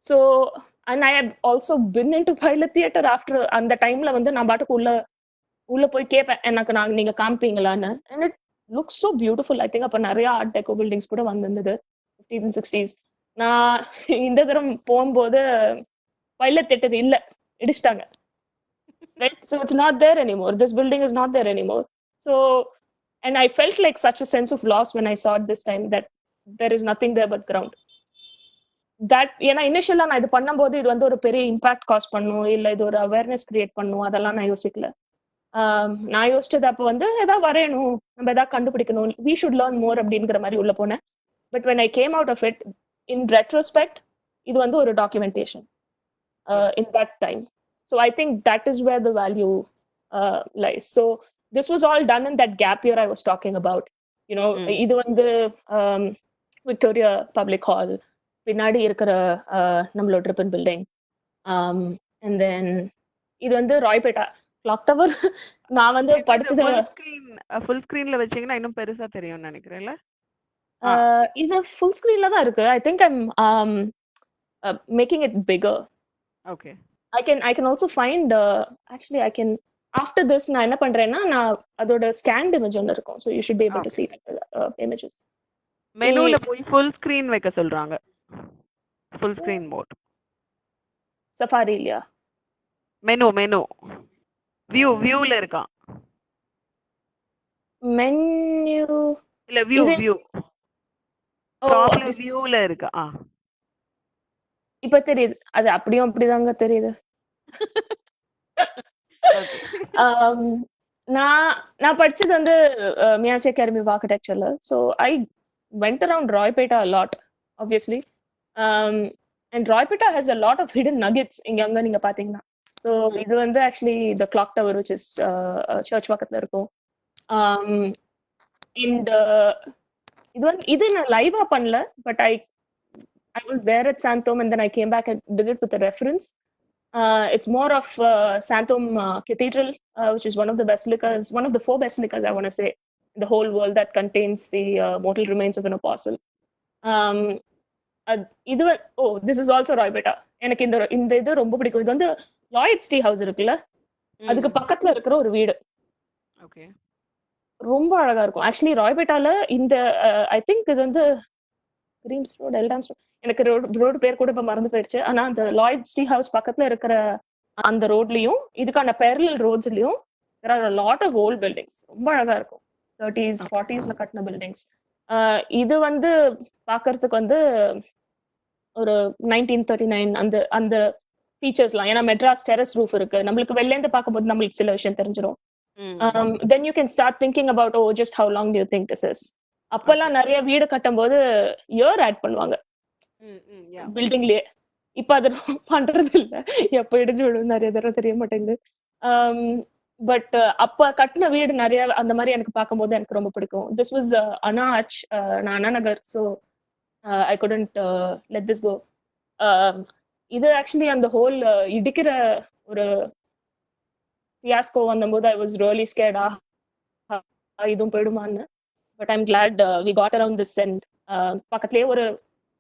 So and I have also been into Pilot Theatre after. அந்த டைம்ல வந்து நான் பாட்டுக்கு உள்ள போய் கேட்பேன் எனக்கு நீங்க காமிப்பீங்களான்னு. And it looks so beautiful. I think அப்ப நிறைய ஆர்ட் டெக்கோ பில்டிங்ஸ் கூட வந்திருந்தது 50s and 60s. நான் இந்த தரம் போகும்போது பைலட் தியேட்டர் இல்ல, இடிச்சிட்டாங்க. Right, so it's not there anymore. This building is not there anymore. So, and I felt like such a sense of loss when I saw it this time, that there is nothing there but ground. That ஏன்னா இனிஷியலா நான் இது பண்ணும்போது இது வந்து ஒரு பெரிய impact cos பண்ணும், இல்லை இது ஒரு அவேர்னஸ் கிரியேட் பண்ணும், அதெல்லாம் நான் யோசிக்கல. நான் யோசிச்சது அப்போ வந்து ஏதாவது வரையணும், நம்ம ஏதாவது கண்டுபிடிக்கணும், we should learn more அப்படிங்கிற மாதிரி உள்ள போனேன். But when I came out of it, in retrospect, இது வந்து ஒரு documentation in that time. So I think that is where the value lies. So this was all done in that gap year I was talking about. You know, இது வந்து Victoria Public Hall, பின்னாடி இருக்கிற நம்மளோட ட்ரிப்பன் building, and then இது வந்து ராய்பேட்டா clock tower. நான் வந்து படிச்சது ஃபுல் ஸ்கிரீன்ல வச்சீங்கன்னா இன்னும் பெருசா தெரியும்னு நினைக்கிறேன்ல. இது ஃபுல் ஸ்கிரீன்ல தான் இருக்கு. I think I'm making it bigger. Okay. I can also find actually I can after this நான் என்ன பண்றேன்னா நான் அதோட ஸ்கேன்ட் இமேஜ் ஒன்னு இருக்கும். So you should be able to see that images. மெனுல போய் ஃபுல் ஸ்கிரீன் வைக்க சொல்றாங்க. ஃபுல் ஸ்கிரீன் மோட் சஃபாரி இல்லையா? மெனு வியூல இருக்கா? மெனு இல்ல வியூ டாப்ல வியூல இருக்கா? இப்ப தெரியுது. அது அப்படியும் அப்படிதாங்க தெரியுது. நான் படிச்சது வந்து மியாசி அகாடமி ஆஃப் ஆர்கிடெக்சர்ல. So I went around Royapettah a lot obviously. And Royapettah has a lot of hidden nuggets இங்க நீங்க பாத்தீங்கன்னா. ஸோ இது வந்து actually the clock tower which is church பக்கத்துல இருக்கும். அண்ட் இது நான் லைவா பண்ணல, but I was there at Santom, and then I came back and did it with a reference. It's more of Santom Cathedral, which is one of the basilicas, one of the 4 basilicas, I want to say, in the whole world that contains the mortal remains of an apostle. Um, இது oh this is also ராய்பேட்டா. எனக்கு இந்த இது ரொம்ப பிடிக்கும். இது வந்து Lloyds tea house இருக்குல்ல, அதுக்கு பக்கத்துல இருக்கிற ஒரு வீடு. ஓகே, ரொம்ப அழகா இருக்கும். ஆக்சுவலி ராய்பேட்டால இந்த ஐ திங்க் இது வந்து கிரீம்ஸ் ரோட், எல்டாம்ஸ் ரோட், எனக்கு ரோடு பேர் கூட இப்ப மறந்து போயிடுச்சு. ஆனா அந்த லாய்ட்ஸ் டீ ஹவுஸ் பக்கத்துல இருக்கிற அந்த ரோட்லயும் இதுக்கான parallel ரோட்ஸ்லயும் there are a lot of old buildings. ரொம்ப அழகா இருக்கும். 30s 40sல கட்டின பில்டிங்ஸ். இது வந்து பாக்குறதுக்கு வந்து ஒரு 1939 அந்த அந்த ஃபீச்சர்ஸ்லாம். ஏன்னா மெட்ராஸ் டெரஸ் ரூஃப் இருக்கு. நம்மளுக்கு வெளிலேருந்து பார்க்கும்போது நம்மளுக்கு சில விஷயம் தெரிஞ்சிடும். Then you can start thinking about O just how long to you think this is. அப்பெல்லாம் நிறைய வீடு கட்டும் போது இயர் ஆட் பண்ணுவாங்க பில்டிங்லயே. இப்ப அது பண்றது இல்ல, எப்ப இடிஞ்சு விடும் நிறைய தடவை தெரிய மாட்டேங்குது. பட் அப்ப கட்டின வீடு நிறைய அந்த மாதிரி எனக்கு பார்க்கும்போது எனக்கு ரொம்ப பிடிக்கும். திஸ் வாஸ் அண்ணா ஆர்ச், நான் Anna Nagar, so I couldn't let this go. இது ஆக்சுவலி அந்த ஹோல் இடிக்கிற ஒரு ஃபியாஸ்கோ வந்தபோது ஐ வாஸ் ரியலி ஸ்கேர்ட். இதுவும் போயிடுமான்னு. But I'm glad we got around this and பக்கத்துலேயே ஒரு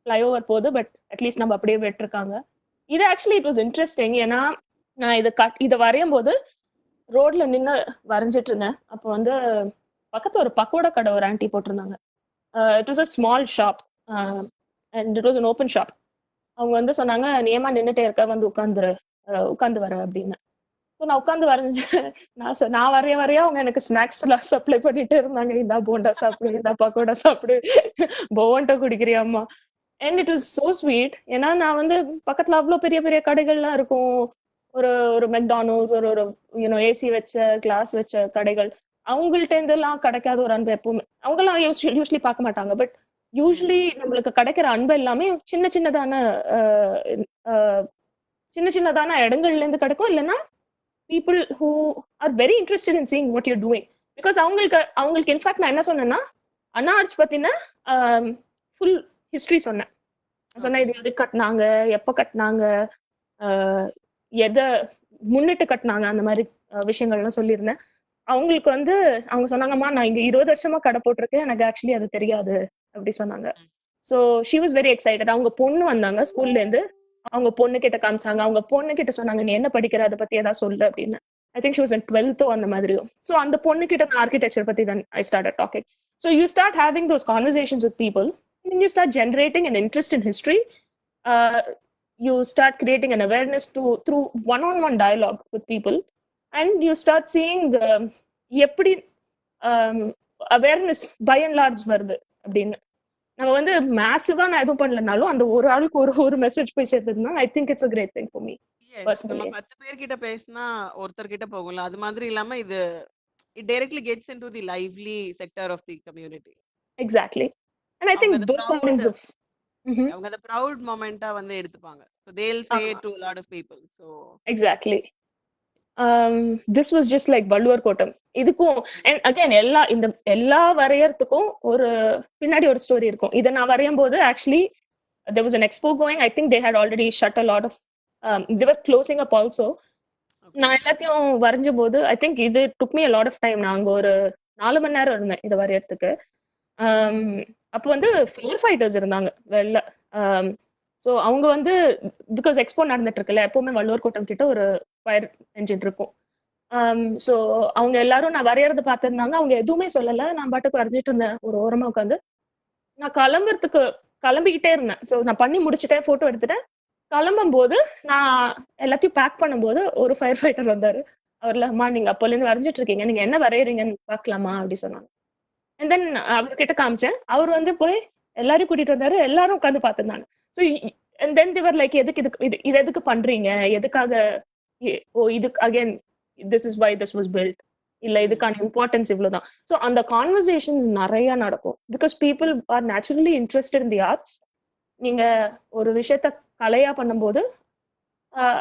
ஃப்ளைஓவர் போகுது, பட் அட்லீஸ்ட் நம்ம அப்படியே விட்டுருக்காங்க. இது ஆக்சுவலி இட் வாஸ் இன்ட்ரெஸ்டிங். ஏன்னா நான் இதை வரையும் போது ரோட்ல நின்று வரைஞ்சிட்டு இருந்தேன். அப்போ வந்து பக்கத்துல ஒரு பக்கோடா கடை ஒரு ஆன்டி போட்டிருந்தாங்க. It was a small shop and it was an open shop. அவங்க வந்து சொன்னாங்க, நீ ஏமா நின்றுட்டே இருக்க, வந்து உட்காந்து வர அப்படின்னு. ஸோ நான் உட்காந்து வரைஞ்சேன். நான் வரைய அவங்க எனக்கு ஸ்நாக்ஸ் எல்லாம் சப்ளை பண்ணிட்டே இருந்தாங்க. இந்தா போண்டா சாப்பிடு, இந்தா பக்கோடா சாப்பிடு, போண்டா குடிக்கிறியாம்மா. And it was so sweet. ஏன்னா நான் வந்து பக்கத்துல அவ்வளோ பெரிய பெரிய கடைகள்லாம் இருக்கும். ஒரு மெக்டானல்ட்ஸ், ஒரு யூனோ ஏசி வச்ச கிளாஸ் வச்ச கடைகள், அவங்கள்ட்ட இருந்தெல்லாம் கிடைக்காத ஒரு அன்பு எப்பவுமே. அவங்கெல்லாம் யூஸ்வலி பார்க்க மாட்டாங்க. பட் யூஸ்வலி நம்மளுக்கு கிடைக்கிற அன்பு எல்லாமே சின்ன சின்னதான இடங்கள்ல இருந்து கிடைக்கும். இல்லைன்னா people who are very interested in seeing what you're doing. Because அவங்களுக்கு இன்ஃபேக்ட் நான் என்ன சொன்னேன்னா, அண்ணா ஆர்ச் பத்தின ஃபுல் ஹிஸ்டரி சொன்னேன். இது எது கட்டினாங்க, எப்போ கட்டினாங்க, எதை முன்னிட்டு கட்டினாங்க, அந்த மாதிரி விஷயங்கள்லாம் சொல்லியிருந்தேன். அவங்களுக்கு வந்து அவங்க சொன்னாங்கம்மா, நான் இங்க 20 வருஷமா கடை போட்டிருக்கேன், எனக்கு ஆக்சுவலி அது தெரியாது அப்படி சொன்னாங்க. So she was very excited. அவங்க பொண்ணு வந்தாங்க ஸ்கூல்ல இருந்து, அவங்க பொண்ணு கிட்ட காமிச்சாங்க. அவங்க பொண்ணு கிட்ட சொன்னாங்க, நீ என்ன படிக்கிற, அதை பத்தி ஏதாவது சொல்லு அப்படின்னு. I think she was in 12th அந்த மாதிரியும். ஸோ அந்த பொண்ணு கிட்ட நான் ஆர்கிடெக்சர் பத்தி தான் I started docking. So you start having those conversations with people, you start generating an interest in history. You start creating an awareness through one-on-one dialogue with people, and you start seeing எப்படி awareness by and large வருது அப்படின்னு. நம்ம வந்து மேசிவா நான் எதுவும் பண்ணலனாலும் அந்த ஒரு ஆளுக்கு ஒரு மெசேஜ் போய் சேர்த்ததுன்னா I think it's a great thing for me. நம்ம 10 பேர்கிட்ட பேசினா ஒருத்தர் கிட்ட போகும்ல, அது மாதிரி இல்லாம இது it directly gets into the lively sector of the community. Exactly. And I think those kinds of அவங்க அந்த proud moment வந்து எடுத்துப்பாங்க. So they'll say it to a lot of people. So exactly. This was just like Valluvar Kottam. இதுக்கும் and again எல்லா வரையறதுக்கும் ஒரு பின்னாடி ஒரு story இருக்கும். இதை நான் வரையும் போது actually there was an expo going. I think they had already shut a lot of they were closing up also. நான் எல்லாத்தையும் வரைஞ்ச போது I think இது took me a lot of time. நான் அங்க ஒரு 4 மணி நேரம் இருந்தேன் இதை வரையறதுக்கு. அப்போ வந்து ஃபயர் ஃபைட்டர்ஸ் இருந்தாங்க வெளில. ஸோ அவங்க வந்து பிகாஸ் எக்ஸ்போ நடந்துட்டு இருக்குல்ல, எப்பவுமே வள்ளுவர் கோட்டம் கிட்ட ஒரு ஃபயர் என்ஜின் இருக்கும். ஸோ அவங்க எல்லாரும் நான் வரையறத பார்த்துருந்தாங்க. அவங்க எதுவுமே சொல்லலை. நான் பாட்டுக்கு வரைஞ்சிட்டு இருந்தேன் ஒரு ஓரமா உட்காந்து. நான் கிளம்பிக்கிட்டே இருந்தேன். ஸோ நான் பண்ணி முடிச்சுட்டேன், ஃபோட்டோ எடுத்துட்டேன். கிளம்பும் போது நான் எல்லாத்தையும் பேக் பண்ணும்போது ஒரு ஃபயர் ஃபைட்டர் வந்தாரு. அவர்ல, அம்மா நீங்க அப்போலேருந்து வரைஞ்சிட்டு இருக்கீங்க, நீங்க என்ன வரையறீங்கன்னு பார்க்கலாமா அப்படி சொன்னாங்க. அண்ட் தென் அவர்கிட்ட காமிச்சேன். அவர் வந்து போய் எல்லாரும் கூட்டிட்டு வந்தாரு. எல்லாரும் உட்காந்து பார்த்துருந்தாங்க. So and then they were like, இது எதுக்கு பண்றீங்க, எதுக்காக, இதுக்கு again this is why this was built, இல்ல இதுக்கான இம்பார்ட்டன்ஸ் இவ்வளவுதான். ஸோ அந்த கான்வர்சேஷன்ஸ் நிறைய நடக்கும். Because people are naturally interested in the arts. நீங்க ஒரு விஷயத்த கலையா பண்ணும்போது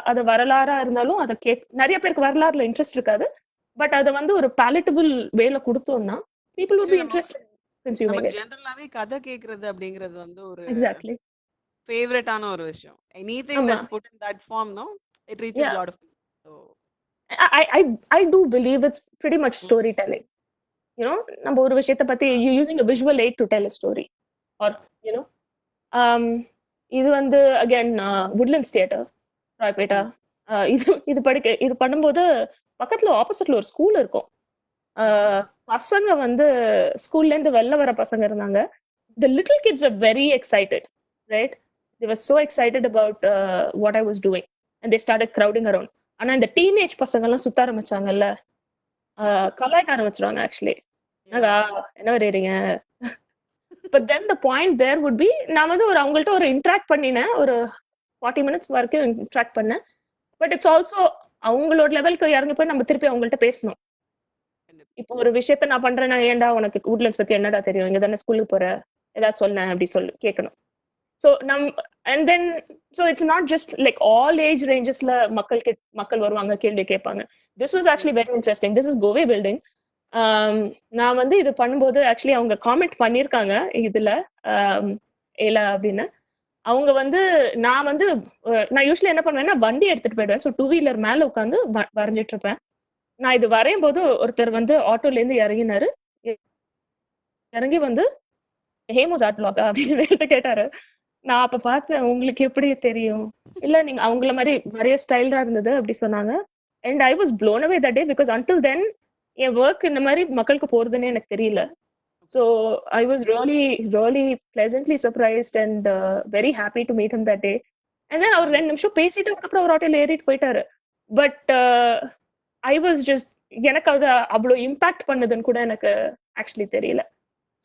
அது வரலாறா இருந்தாலும் அதை நிறைய பேருக்கு வரலாறுல இன்ட்ரெஸ்ட் இருக்காது. பட் அதை வந்து ஒரு பேலட்டபிள் வேல கொடுத்தோம்னா people would be interested in consuming it. ஜெனரலாவே கதை கேக்குறது அப்படிங்கிறது வந்து ஒரு Exactly. ஃபேவரட்டான ஒரு விஷயம். எனிதிங் ஆமா. That's put in that form no it reaches Yeah. Lot of people. So I do believe it's pretty much storytelling. You know, நம்ம ஒரு விஷயத்தை பத்தி you using a visual aid to tell a story. Or, you know, um, இது வந்து again woodlands theater ராய்பேட்டா. இது பண்ணும்போது பக்கத்துல ஆப்போசிட்ல ஒரு ஸ்கூல் இருக்கும். பசங்க வந்து ஸ்கூல்ல இருந்து வெளில வர பசங்க இருந்தாங்க. The little kids were very excited, right? They were so excited about what I was doing, and they started crowding around. ஆனா இந்த டீனேஜ் பசங்க எல்லாம் சுத்த ஆரம்பிச்சாங்கல்ல, கலாய்க்க ஆரம்பிச்சிருவாங்க ஆக்சுவலி. என்ன வரையறீங்க? But then the point there would be, நான் வந்து அவங்கள்ட்ட ஒரு இன்ட்ராக்ட் பண்ணினேன், ஒரு 40 minutes வரைக்கும் இன்ட்ராக்ட் பண்ணேன். பட் இட்ஸ் ஆல்சோ அவங்களோட லெவலுக்கு இறங்கி போய் நம்ம திருப்பி அவங்கள்ட்ட பேசணும். இப்போ ஒரு விஷயத்த நான் பண்றேன்னா, ஏன்டா உனக்கு woodlands பத்தி என்னடா தெரியும், இங்க தானே ஸ்கூலுக்கு போற, ஏதாவது சொன்னேன் அப்படி சொல்லி கேட்கணும். So and then so it's not just like all age ரேஞ்சஸ்ல மக்கள் வருவாங்க, கேள்வி கேட்பாங்க. This was actually very interesting. This is Gove building. நான் வந்து இது பண்ணும்போது ஆக்சுவலி அவங்க காமெண்ட் பண்ணியிருக்காங்க இதுல ஏலா அப்படின்னு. அவங்க வந்து நான் யூஸ்வலி என்ன பண்ணுவேன்னா வண்டி எடுத்துட்டு போயிடுவேன். ஸோ 2 வீலர் மேல உட்காந்து வரைஞ்சிட்டு இருப்பேன். நான் இது வரையும் போது ஒருத்தர் வந்து ஆட்டோல இருந்து இறங்கினாரு. இறங்கி வந்து ஹேமோஸ் ஆர்ட் பிளாக் அப்படின்னு கேட்டாரு. நான் அப்ப பார்த்தேன், உங்களுக்கு எப்படி தெரியும்? இல்ல நீங்க அவங்கள மாதிரி நிறைய ஸ்டைலா இருந்தது அப்படி சொன்னாங்க. And I was blown away that day because until then என் ஒர்க் இந்த மாதிரி மக்களுக்கு போறதுன்னு எனக்கு தெரியல. So I was really pleasantly surprised and very happy to meet him that day. And then அவர் 2 நிமிஷம் பேசிட்டு அதுக்கப்புறம் ஒரு ஆட்டோல ஏறிட்டு போயிட்டாரு. பட் ஐ வாஸ் ஜஸ்ட் எனக்கு அது அவ்வளோ இம்பாக்ட் பண்ணதுன்னு கூட எனக்கு ஆக்சுவலி தெரியல.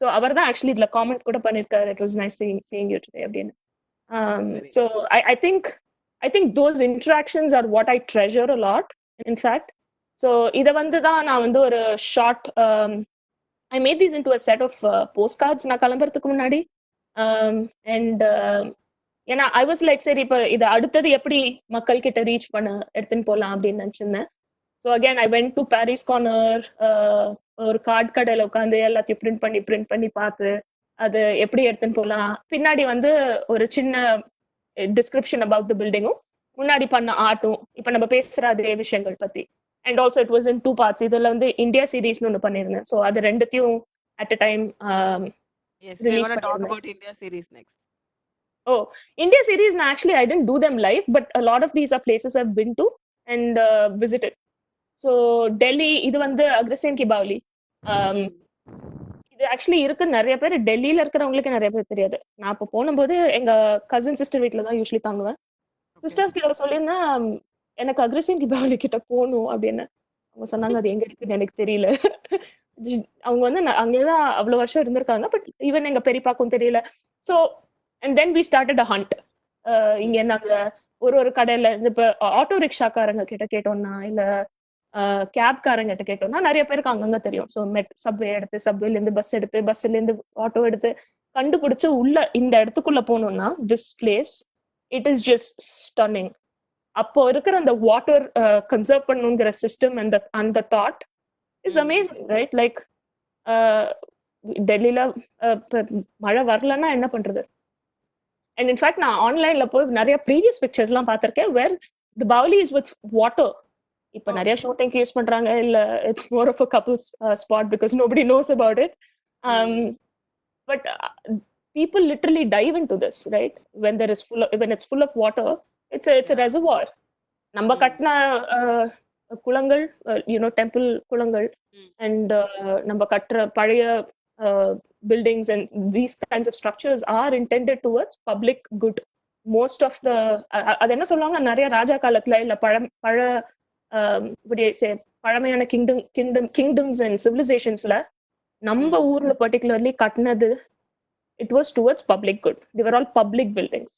ஸோ அவர் தான் ஆக்சுவலி இதுல காமெண்ட் கூட பண்ணிருக்காரு, it was nice seeing you today அப்படின்னு. So I think those interactions are what I treasure a lot in fact. So இதை வந்து தான் நான் வந்து ஒரு short I made these into a set of postcards நான் கிளம்புறதுக்கு முன்னாடி. அண்ட் ஏன்னா ஐ வாஸ் லைக் சரி இப்போ இதை அடுத்தது எப்படி மக்கள் கிட்ட ரீச் பண்ண எடுத்துன்னு போகலாம் அப்படின்னு நினச்சிருந்தேன். So again I went to Parry's Corner. ஒரு கார்டு கடையில் உட்காந்து எல்லாத்தையும் பிரிண்ட் பண்ணி பார்த்து அது எப்படி எடுத்துன்னு போகலாம். பின்னாடி வந்து ஒரு சின்ன டிஸ்கிரிப்ஷன் அபவுட் த பில்டிங்கும், முன்னாடி பண்ண ஆர்ட்டும், இப்போ நம்ம பேசுகிற அதே விஷயங்கள் பற்றி. And also it was in 2 parts. இதில் வந்து இந்தியா சீரீஸ்னு ஒன்று பண்ணியிருந்தேன். ஸோ அது ரெண்டுத்தையும் அட் அ டைம் ரிலீஸ் பண்ணியிருந்தேன். Oh, India series, actually, I didn't do them live, but a lot of these are places I've been to and visited. So, Delhi, இது வந்து அக்ரசேன் கி பாவ்லி. இது ஆக்சுவலி இருக்கு, நிறைய பேர் டெல்லியில இருக்கிறவங்களுக்கு நிறைய பேர் தெரியாது. நான் இப்போ போனும்போது எங்க கசின் சிஸ்டர் வீட்டில் தான் யூஸ்வலி தாங்குவேன். சிஸ்டர்ஸ் கிட்ட சொல்லியிருந்தேன் எனக்கு அக்ரசேன் கி பாவ்லி கிட்ட போகணும் அப்படின்னு. அவங்க சொன்னாங்க அது எங்க இருக்குன்னு எனக்கு தெரியல. அவங்க வந்து அங்கேதான் அவ்வளவு வருஷம் இருந்திருக்காங்க, பட் ஈவன் எங்க பெரியப்பாக்கும் தெரியல. So and then we started a hunt. இங்க நாங்க ஒரு கடையில இப்ப ஆட்டோ ரிக்ஷாக்காரங்க கிட்ட கேட்டோம்னா இல்ல கேப்காரங்க கிட்ட கேட்டோம்னா நிறைய பேருக்கு அங்கங்க தெரியும். ஸோ சப்வே எடுத்து, சப்வேல இருந்து பஸ் எடுத்து, பஸ்ல இருந்து ஆட்டோ எடுத்து கண்டுபிடிச்சு உள்ள இந்த இடத்துக்குள்ள போனோம்னா this place it is just stunning. அப்போ இருக்கிற அந்த வாட்டர் கன்சர்வ் பண்ணுங்கிற சிஸ்டம் அந்த thought is amazing, right? Like டெல்லியில மழை வரலன்னா என்ன பண்றது? And in fact, நான் ஆன்லைன்ல போய் நிறைய ப்ரீவியஸ் பிக்சர்ஸ்லாம் பார்த்திருக்கேன் where the Baoli is with water. இப்போ நிறைய ஷூட்டிங்க்கு யூஸ் பண்றாங்க, இல்ல it's more of a couples spot because nobody knows about it. But people literally dive into this, right? When it's full of water, it's a reservoir. நம்ம கட்டின குளங்கள், temple குளங்கள், and நம்ம கட்டுற பழைய buildings and these kinds of structures are intended towards public good. Most of the அது என்ன சொல்லுவாங்க, நிறைய ராஜா காலத்துல இல்ல பழமையான கிங்டம்ஸ் அண்ட் சிவிலைசேஷன்ஸ்ல நம்ம ஊர்ல பர்டிகுலர்லி கட்டினது it was towards public good. They were all public buildings.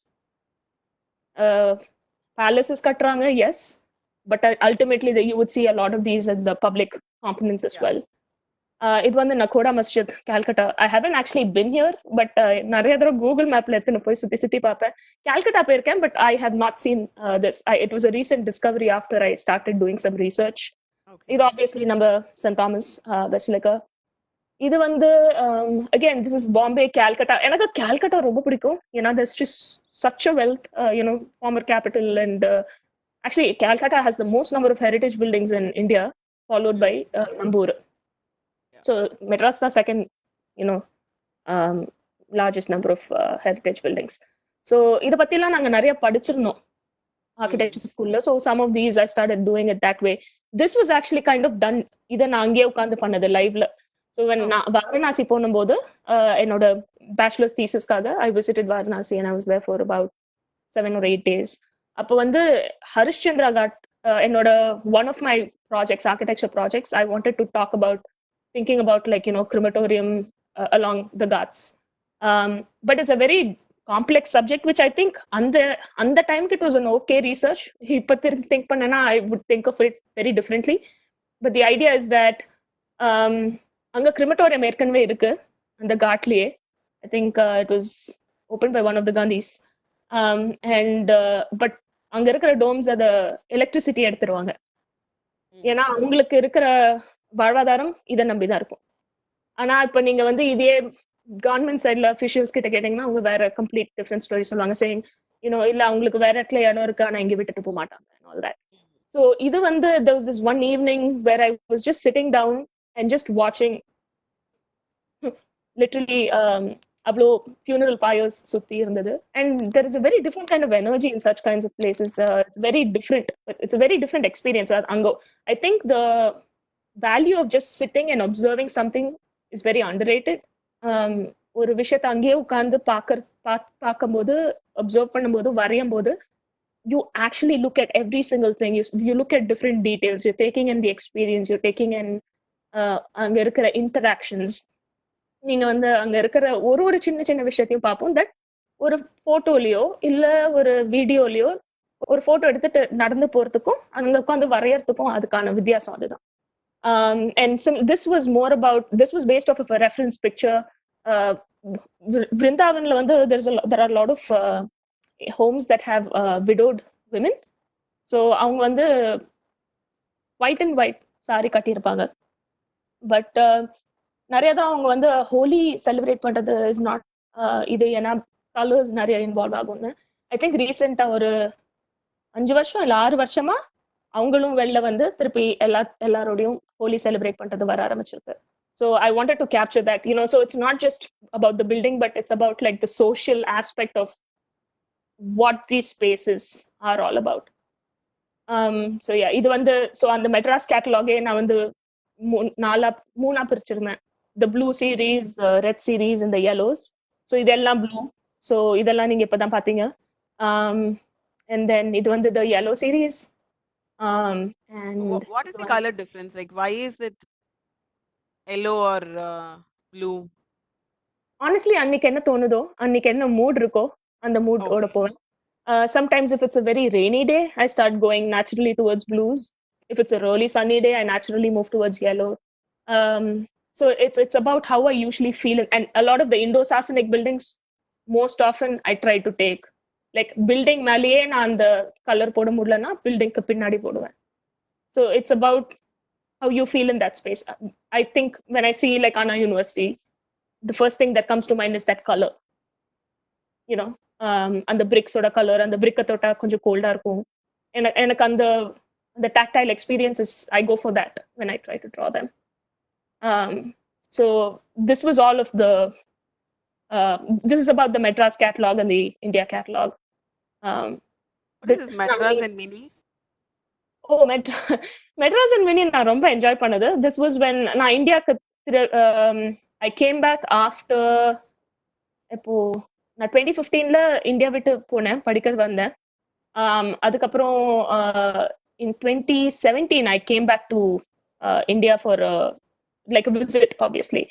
Palaces கட்டுறாங்க, yes, but ultimately you would see a lot of these in the public components as well. இது வந்து Nakhoda Masjid, Calcutta. I haven't actually been here, but நிறைய தடவை Google மேப்ல எடுத்துன்னு போய் சுத்தி பார்ப்பேன். கால்கட்டா போயிருக்கேன், but I have not seen this. It was a recent discovery after I started doing some research. இது ஆப்வியஸ்லி நம்ம சென்ட் தாமஸ் பெசிலிக்கா. இது வந்து again this is Bombay Calcutta. எனக்கு கால்கட்டா ரொம்ப பிடிக்கும். ஏன்னா there's just such a wealth, former capital, and actually Calcutta has the most number of heritage buildings in India, followed by Sambur. So Madras the second, largest number of heritage buildings. So இத பத்திலாம் நாங்க நிறைய படிச்சிருந்தோம் architecture schoolல. So some of these I started doing it that way. This was actually kind of done இத நான் அங்கேயே உட்கார்ந்து பண்ணது லைவ்ல. So when நான் வாரணாசி போனும்போது என்னோட bachelor's thesis-காக I visited Varanasi and I was there for about 7 or 8 days. அப்போ வந்து ஹரிஷ்சந்திரா காட் என்னோட one of my projects, architecture projects, I wanted to talk about thinking about crematorium along the Ghats. But it's a very complex subject, which I think on the time it was an okay research. If I think panna, I would think of it very differently. But the idea is that anga crematorium ஏற்கனவே இருக்கு அந்த காட்லயே. I think it was opened by one of the Gandhis. But அங்க இருக்கிற டோம்ஸ் அத electricity எடுத்துருவாங்க. ஏன்னா அவங்களுக்கு இருக்கிற வாழ்வாதாரம் இதை நம்பிதான் இருக்கும். ஆனா இப்ப நீங்க வந்து இதே கவர்மெண்ட் சைட்ல அஃபிஷியல்ஸ் கிட்ட கேட்டீங்கன்னா அவங்க வேற கம்ப்ளீட் டிஃபரெண்ட் ஸ்டோரி சொல்லுவாங்க, சேயிங் இல்ல அவங்களுக்கு வேற இடத்துல இடம் இருக்கு ஆனா இங்க விட்டுட்டு போக மாட்டாங்க and all that. So இது வந்து there was this one evening where I was just sitting down and just watching literally அவ்வளோ funeral pyres சுத்தி இருந்தது. And there is a very different kind of energy in such kinds of places. It's very different. It's a very different experience. அங்க I think the value of just sitting and observing something is very underrated. ஒரு விஷயத்தை அங்கேயே உட்கார்ந்து பார்க்கும்போது observe பண்ணும்போது வரையும் போது you actually look at every single thing. You look at different details. You're taking in the experience. You're taking in அங்க இருக்கிற interactions. நீங்க வந்து அங்க இருக்கிற ஒரு சின்ன சின்ன விஷயத்தையும் பார்ப்போம். தட் ஒரு போட்டோலயோ இல்ல ஒரு வீடியோலயோ ஒரு போட்டோ எடுத்துட்டு நடந்து போறதுக்கும் அங்க உட்காந்து வரையறதுக்கும் அதுக்கான வித்தியாசம் அதுதான். And this was based off of a reference picture. Vrindavanla வந்து there are a lot of homes that have widowed women. So அவங்க வந்து white and white saree கட்டியிருப்பாங்க. பட் நிறைய தான் அவங்க வந்து ஹோலி செலிப்ரேட் பண்றது இஸ் நாட் இது, ஏன்னா கலர்ஸ் நிறைய இன்வால்வ் ஆகும்னு. ஐ திங்க் ரீசெண்டா ஒரு 5 வருஷம் இல்ல 6 வருஷமா அவங்களும் வெளில வந்து திருப்பி எல்லாரோடையும் ஹோலி செலிப்ரேட் பண்றது வர ஆரம்பிச்சிருக்கு. So I wanted to capture that, so it's not just about the building, but it's about like the social aspect of what these spaces are all about. So yeah, இது வந்து அந்த மெட்ராஸ் கேட்டலாகே நான் வந்து மூணா பிரிச்சிருந்தேன். The blue series, the red series and the yellows. So இதெல்லாம் blue. So இதெல்லாம் நீங்க இப்பதான் பாத்தீங்க. And then இது வந்து the yellow series. And what is the color difference? Like, why is it yellow or blue? Honestly, அன்னைக்கு என்ன தோணுதோ, அன்னைக்கு என்ன மூட் இருக்கோ அந்த மூடோட போவேன். Sometimes if it's a very rainy day, I start going naturally towards blues. If it's a really sunny day, I naturally move towards yellow. So it's about how I usually feel. And a lot of the Indo-Sasanic buildings, most often I try to take like building மேலேயே நான் அந்த colour போட முடியலன்னா பில்டிங்க்கு பின்னாடி போடுவேன். So it's about how you feel in that space. I think when I see like Anna University, the first thing that comes to mind is that color. அந்த பிரிக்ஸோட colour, அந்த பிரிக்கை தொட்டா கொஞ்சம் கோல்டா இருக்கும். எனக்கு அந்த tactile experiences, I go for that when I try to draw them. So this was all of the this is about the Madras catalog and the India catalog. What is Madras and Mini? Oh, Madras and Mini நான் ரொம்ப enjoy பண்ணது. This was when நான் இந்தியாக்கு I came back after இப்போ நான் 2015ல India விட்டு போனேன், படிக்க வந்தேன். அதுக்கப்புறம் in 2017 I came back to India for like a visit, obviously.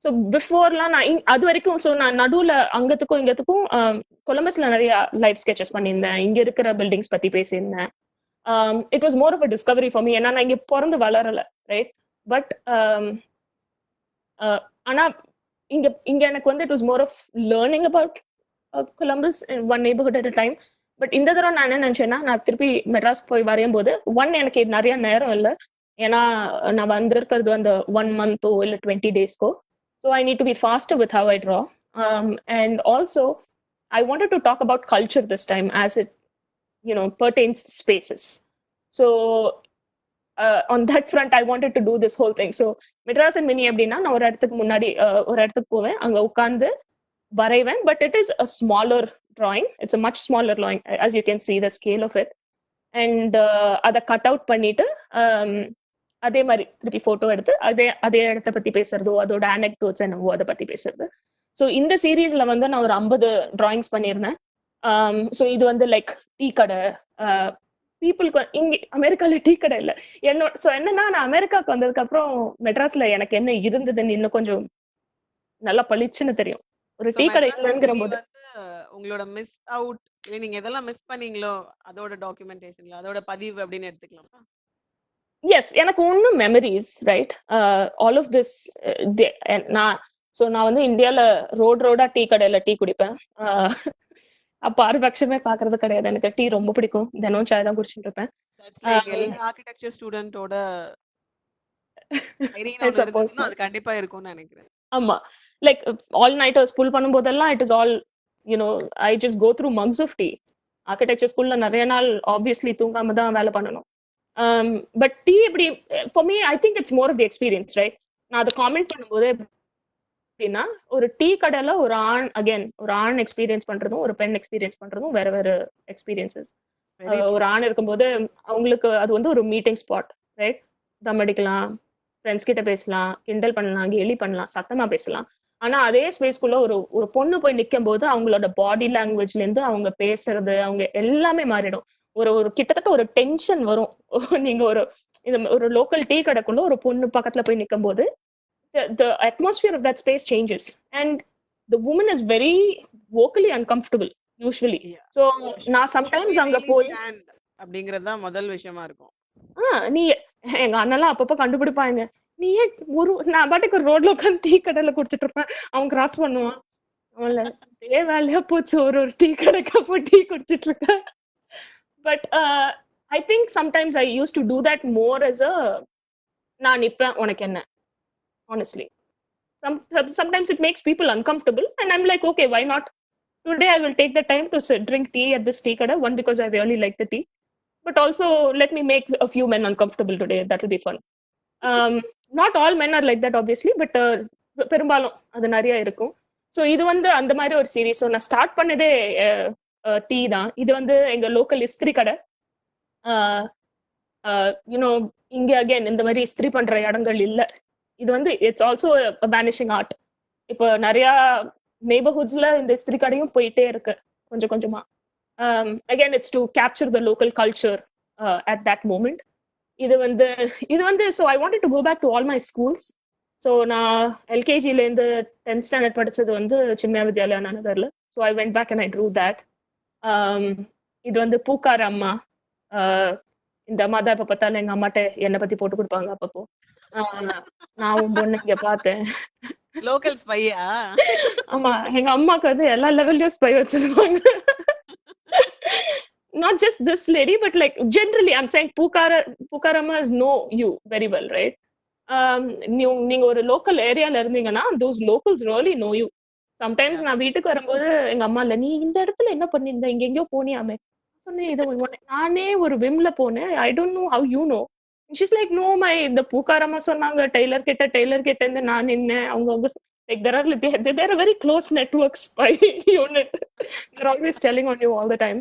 So beforeலாம் நான் அது வரைக்கும் நான் நடுவுல அங்கத்துக்கும் இங்கத்துக்கும் கொலம்பஸ்ல நிறைய லைவ் ஸ்கெச்சஸ் பண்ணியிருந்தேன், இங்க இருக்கிற பில்டிங்ஸ் பத்தி பேசியிருந்தேன். It was more of a discovery for me. ஏன்னா நான் இங்க பிறந்து வளரல, ரைட்? பட் ஆனா இங்க எனக்கு வந்து it was more of learning about Columbus one neighbourhood at a time. But இந்த தடவை நான் என்ன நினைச்சேன்னா, நான் திருப்பி மெட்ராஸ்க்கு போய் வரையும் போது எனக்கு நிறைய நேரம் இல்லை. ஏன்னா நான் வந்திருக்கிறது அந்த 1 month இல்ல 20 daysக்கோ. So I need to be faster with how I draw. And also, I wanted to talk about culture this time as it, pertains spaces. So on that front, I wanted to do this whole thing. So Madras and mini அப்படின்னா நான் ஒரு இடத்துக்கு முன்னாடி ஒரு இடத்துக்கு போவேன், அங்க உட்காந்து வரைவேன். But it is a smaller drawing. It's a much smaller drawing, as you can see the scale of it. And அதை கட் அவுட் பண்ணிட்டு அதே மாதிரி திருப்பி போட்டோ எடுத்து அதே இடத்த பத்தி பேசுறதோ அதோட anecdotes என்னவோ அதை பத்தி பேசுறது. ஸோ இந்த சீரீஸ்ல வந்து நான் ஒரு 50 drawings பண்ணியிருந்தேன். ஸோ இது வந்து லைக் டீ கடை, பீப்புளுக்கு இங்க அமெரிக்கால டீ கடை இல்லை என்னோட. ஸோ என்னன்னா நான் அமெரிக்காவுக்கு வந்ததுக்கு அப்புறம் மெட்ராஸ்ல எனக்கு என்ன இருந்ததுன்னு இன்னும் கொஞ்சம் நல்லா பளிச்சுன்னு தெரியும். ஒரு டீ கடை இல்லைங்கிற போது உங்களோட மிஸ் அவுட் நீங்க எதெல்லாம் மிஸ் பண்ணீங்களோ அதோட டாக்குமெண்டேஷன்ல அதோட பதிவு அப்படின்னு எடுத்துக்கலாமா? எஸ், எனக்கு ஒன்றும் memories right. All of this நான் வந்து இந்தியால ரோடா டீ கடையில டீ குடிப்பேன். அப்ப ஆர்பக்ஷமே பாக்குறது கிடையாது. எனக்கு டீ ரொம்ப பிடிக்கும், தினம் சாய் தான் குடிச்சிட்டு இருப்பேன். ஆர்கிடெக்சர் ஸ்டூடெண்டோட அது கண்டிப்பா இருக்கும்னு நினைக்கிறேன். ஆமா, லைக் ஆல் நைட்டர் ஸ்கூல் பண்ணும்போதெல்லாம் it is all I just go through mugs of tea. Architecture ஸ்கூல்ல நிறைய நாள் ஆப்வியஸ்லி தூங்காம தான் வேலை பண்ணணும். பட் டீ எப்படி for me I think it's more of the experience right. நான் அதை காமெண்ட் பண்ணும்போது அப்படின்னா ஒரு டீ கடையில ஒரு ஆண் எக்ஸ்பீரியன்ஸ் பண்றதும் ஒரு பெண் எக்ஸ்பீரியன்ஸ் பண்றதும் வேற வேற எக்ஸ்பீரியன்சஸ். ஒரு ஆண் இருக்கும்போது அவங்களுக்கு அது வந்து ஒரு மீட்டிங் ஸ்பாட் ரைட். தம் அடிக்கலாம், ஃப்ரெண்ட்ஸ் கிட்ட பேசலாம், கிண்டல் பண்ணலாம், கேலி பண்ணலாம், சத்தமா பேசலாம். ஆனா அதே ஸ்பேஸ்க்குள்ள ஒரு பொண்ணு போய் நிற்கும் போது அவங்களோட பாடி லாங்குவேஜ்ல இருந்து அவங்க பேசுறது அவங்க எல்லாமே மாறிடும். ஒரு கிட்டத்தட்ட ஒரு டென்ஷன் வரும். நீங்க ஒரு லோக்கல் டீ கடைக்குள்ள ஒரு பொண்ணு பக்கத்துல போய் நிற்கும் போது the atmosphere of that space changes and the woman is very vocally uncomfortable usually. So நான் sometimes அங்க போய் அப்படிங்கறது தான் முதல் விஷயமா இருக்கும். நீ எங்க அண்ணெல்லாம் அப்பப்ப கண்டுபிடிப்பாங்க, நீ நான் பாட்டுக்கு ரோட்ல உட்காந்து டீ கடையில குடிச்சிட்டு இருப்பேன், அவன் கிராஸ் பண்ணுவான், அவன்ல அதே வேலையா போச்சு ஒரு டீ கடைக்கு போய் டீ குடிச்சிட்டு இருக்கேன். But I think sometimes I used to do that more as a நான் நிப்பேன் உனக்கு என்ன. Honestly, sometimes it makes people uncomfortable and I'm like, okay, why not? Today I will take the time to drink tea at this tea kada, one because I really like the tea, but also let me make a few men uncomfortable today. That will be fun. Not all men are like that obviously, but பெரும்பாலும் அது நிறைய இருக்கும். So இது வந்து அந்த மாதிரி ஒரு series. So நான் ஸ்டார்ட் பண்ணதே டீ தான். இது வந்து எங்க லோக்கல் இஸ்திரி கடை. இங்க அகைன் இந்த மாதிரி இஸ்திரி பண்ற இடங்கள் இல்லை. இது வந்து இட்ஸ் ஆல்சோ வேனிஷிங் ஆர்ட். இப்போ நிறைய நெய்பர்ஹுட்ஸ்ல இந்த இஸ்திரி கடையும் போயிட்டே இருக்கு கொஞ்சம் கொஞ்சமா. Again it's to capture the local culture at that moment. இது வந்து so I wanted to go back to all my schools. So நான் எல்கேஜிலேருந்து 10th ஸ்டாண்டர்ட் படித்தது வந்து சின்மயா வித்யாலயா நகர்ல. So I went back and I drew that. இது வந்து பூக்கார அம்மா. இந்த அம்மா தான் எப்போ பார்த்தாலும் எங்க அம்மாட்ட என்னை பத்தி போட்டு கொடுப்பாங்க அப்பப்போ. நான் உன் பொண்ணு இங்க பார்த்தேன். லோக்கல் ஸ்பையா? ஆமா, எங்க அம்மாக்கு வந்து எல்லா லெவல்லயும் ஸ்பை வச்சிருப்பாங்க. Not just this lady, but like generally I'm saying Pookarama's know you very well, right? நீங்க ஒரு லோக்கல் ஏரியால இருந்தீங்கன்னா those locals really know you. Sometimes நான் வீட்டுக்கு வரும்போது எங்க அம்மா இல்ல, நீ இந்த இடத்துல என்ன பண்ணிருந்த, இங்க எங்கேயோ போனியாமே சொன்னேன். இதை நானே ஒரு விம்ல போனேன், I don't know how you know. She's like no my இந்த பூக்காரமா சொன்னாங்க டெய்லர் கிட்ட இருந்து நான் நின்னேன். அவங்க like there are very close networks by unit. They're always telling on you all the time.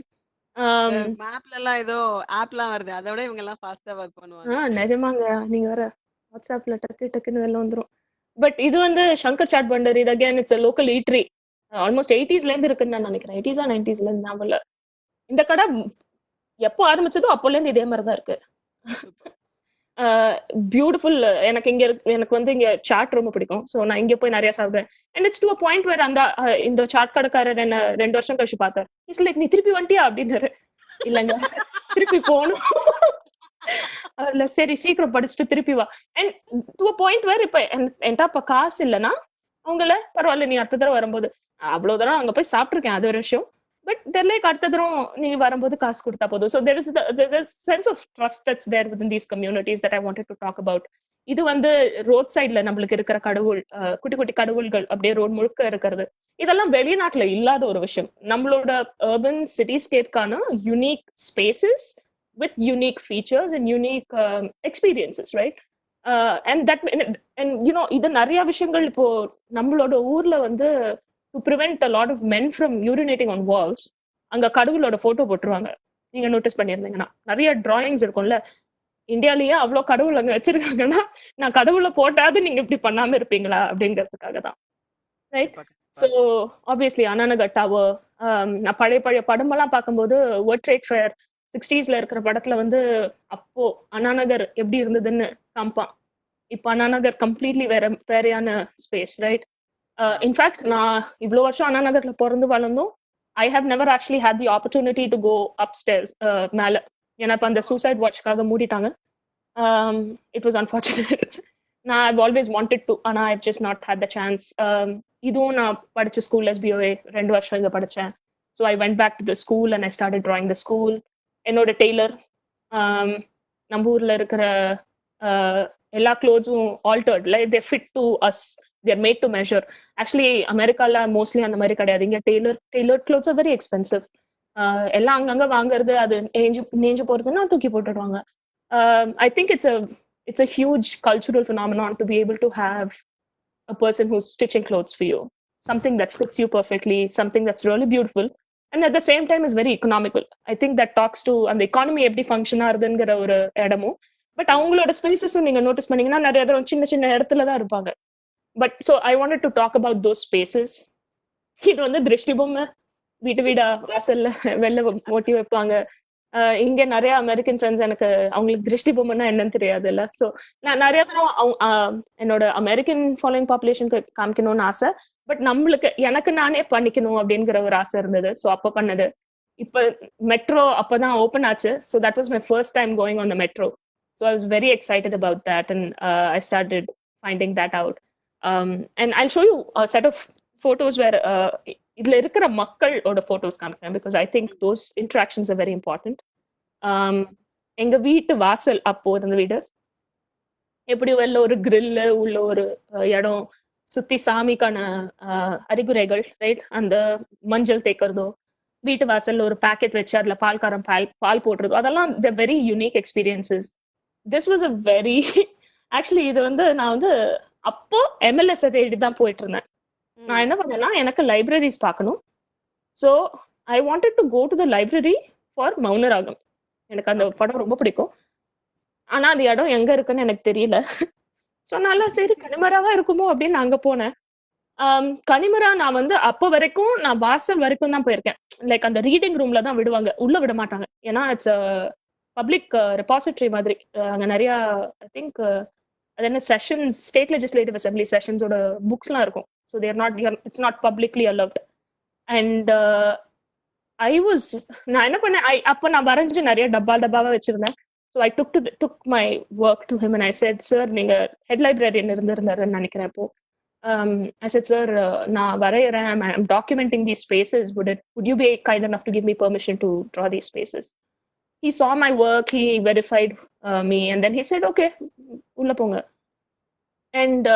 மேப்ல எல்லாம் ஏதோ ஆப்லாம் வருது, அதோட இவங்க எல்லாம் ஃபாஸ்டா வர்க் பண்ணுவாங்க. நிஜமாங்க, நீங்க வேற வாட்ஸ்அப்ல டக்குன்னு வெளில வந்துரும். பட் இது வந்து சங்கர் சாட் பண்டர். இது again it's a local eatery. Almost 80s ல இருந்து இருக்குன்னு நான் நினைக்கிறேன். 80s or 90s ல இருந்து ஞாபகம் இல்ல. இந்த கடை எப்போ ஆரம்பிச்சதோ அப்போல இருந்து இதே மாதிரி தான் இருக்கு. பியூட்டிஃபுல். எனக்கு வந்து இங்க சாட் ரொம்ப பிடிக்கும். ஸோ நான் இங்க போய் நிறைய சாப்பிடுவேன். And it's to a point where இந்த சாட் கடைக்காரர் என்ன 2 வருஷம் கழிச்சு பார்த்தார். இட்ஸ் லைக், நீ திருப்பி வந்துட்டியா அப்படின்னாரு. இல்லைங்க, திருப்பி போகணும். அதுல சரி சீக்கிரம் படிச்சுட்டு திருப்பி வா. And to a point where இப்ப என்கிட்ட இப்ப காசு இல்லைன்னா அவங்கள பரவாயில்ல நீ அடுத்த தடவை வரும்போது அவ்வளவு தூரம் அங்க போய் சாப்பிட்டுருக்கேன், அது ஒரு விஷயம். பட் தெர் லைக் அடுத்த தரம் நீ வரும்போது காசு கொடுத்தா போதும். So there's a sense of trust that's there within these communities that I wanted to talk about. இது வந்து ரோட் சைட்ல நம்மளுக்கு இருக்கிற கடவுள், குட்டி குட்டி கடவுள்கள் அப்படியே ரோட் முழுக்க இருக்கிறது, இதெல்லாம் வெளிநாட்டுல இல்லாத ஒரு விஷயம். நம்மளோட urban cityscape-க்கான unique spaces with unique features and unique experiences, right? And that, and you know, இது நிறைய விஷயங்கள் இப்போ நம்மளோட ஊர்ல வந்து to prevent a lot of men from urinating on walls, அங்க கடவுளோட போட்டோ போட்டுருவாங்க. நீங்க நோட்டீஸ் பண்ணியிருந்தீங்கன்னா நிறைய டிராயிங்ஸ் இருக்கும்ல, இந்தியாலயே அவ்வளோ கடவுள் அங்க வச்சிருக்காங்கன்னா நான் கடவுளை போட்டாது நீங்க இப்படி பண்ணாம இருப்பீங்களா அப்படிங்கிறதுக்காக தான், right? So obviously Anna Nagar tower, நான் பழைய பழைய படமெல்லாம் பார்க்கும்போது வேர்ல்ட் ட்ரேட் ஃபேர் 60s இருக்கிற படத்துல வந்து அப்போ அண்ணாநகர் எப்படி இருந்ததுன்னு காமிப்பான். இப்போ அண்ணாநகர் கம்ப்ளீட்லி வேறையான ஸ்பேஸ், ரைட்? இன்ஃபேக்ட் நான் இவ்வளோ வருஷம் அண்ணாநகர்ல பிறந்து வளர்ந்தும் I have never actually had the opportunity to go upstairs மேலே. ஏன்னா இப்போ அந்த சூசைட் வாட்ச்காக மூடிட்டாங்க. It was unfortunate. நான் ஐவ் ஆல்வேஸ் வாண்டட் டு, ஆனால் I've just not had the chance. இதுவும் நான் படித்த ஸ்கூல் SBOA 2 வருஷம் இங்கே படித்தேன். So I went back to the school and I started drawing the school. என்னோட டெய்லர் நம்ம ஊரில் இருக்கிற எல்லா க்ளோத்ஸும் altered, like they fit to us, they're made to measure. Actually அமெரிக்காவில் மோஸ்ட்லி அந்த மாதிரி கிடையாது. இங்கே tailor clothes are very expensive. எல்லாம் அங்கங்கே வாங்குறது, அது நேஞ்சு போகிறதுன்னா தூக்கி போட்டுடுவாங்க. I think it's a huge cultural phenomenon to be able to have a person who's stitching clothes for you, something that fits you perfectly, something that's really beautiful, and at the same time is very economical. I think that talks to அந்த economy எப்படி function ஆகுதுங்கிற ஒரு இடமும். But அவங்களோட ஸ்பேசஸும் நீங்க notice பண்ணீங்கன்னா நிறைய தடவை சின்ன சின்ன இடத்துல தான் இருப்பாங்க. But so I wanted to talk about those spaces. இது வந்து திருஷ்டி பொம்மை வீட்டு வீடா வாசல்ல வெளில ஓட்டி வைப்பாங்க. இங்க நிறைய அமெரிக்கன் ஃப்ரெண்ட்ஸ், எனக்கு அவங்களுக்கு திருஷ்டி பொம்மைன்னா என்னன்னு தெரியாது இல்ல. ஸோ நான் நிறைய தரம் என்னோட அமெரிக்கன் ஃபாலோயிங் பாப்புலேஷனுக்கு காமிக்கணும்னு ஆசை. பட் நம்மளுக்கு எனக்கு நானே பண்ணிக்கணும் அப்படிங்கிற ஒரு ஆசை இருந்தது. ஸோ அப்போ பண்ணது. இப்போ மெட்ரோ அப்போதான் ஓப்பன் ஆச்சு. So that was my first time going on the metro. So I was very excited about that and I started finding that out. And I show you set of photos where இதுல இருக்கிற மக்களோட photos காமிக்கிறேன், because I think those interactions are very important. எங்க வீட்டு வாசல் அப்போ இருந்த வீடு எப்படி வெளில ஒரு கிரில்லு உள்ள ஒரு இடம், சுத்தி சாமிக்கான அறிகுறைகள், ரைட்? அந்த மஞ்சள் தேய்க்கிறதோ, வீட்டு வாசல்ல ஒரு பேக்கெட் வச்சு அதுல பால்காரம் பால் போடுறதோ, அதெல்லாம் the very unique experiences. This was a very actually இது வந்து நான் வந்து அப்போ MLS தேடி தான் போயிட்டு இருந்தேன். நான் என்ன பண்ணேன்னா, எனக்கு லைப்ரரிஸ் பார்க்கணும். So I wanted to go to the library for Mouna Ragam. எனக்கு அந்த படம் ரொம்ப பிடிக்கும். ஆனா அந்த இடம் எங்க இருக்குன்னு எனக்கு தெரியல. ஸோ நல்லா சரி கனிமராவா இருக்குமோ அப்படின்னு நான் அங்க போனேன். கனிமரா நான் வந்து அப்போ வரைக்கும் நான் வாசல் வரைக்கும் தான் போயிருக்கேன். லைக் அந்த ரீடிங் ரூம்ல தான் விடுவாங்க, உள்ள விட மாட்டாங்க. ஏன்னா இட்ஸ் பப்ளிக் ரெபாசிட்டரி மாதிரி. அங்க நிறைய ஐ திங்க் அது என்ன செஷன்ஸ், ஸ்டேட் லெஜிஸ்லேட்டிவ் அசம்பிளி செஷன்ஸோட புக்ஸ்லாம் இருக்கும். So there not, it's not publicly allowed. And நான் என்ன பண்ணேன், அப்போ நான் வரைஞ்சு நிறைய டப்பாவா வச்சிருந்தேன். So I took my work to him and I set, sir நீங்க ஹெட் லைப்ரரியன் இருந்திருந்தாருன்னு நினைக்கிறேன் இப்போ. I said, sir, நான் வரையறேன், I'm documenting these spaces. Would you be kind enough to give me permission to draw these spaces? He saw my work, he verified me, and then he said, okay, உள்ள போங்க. And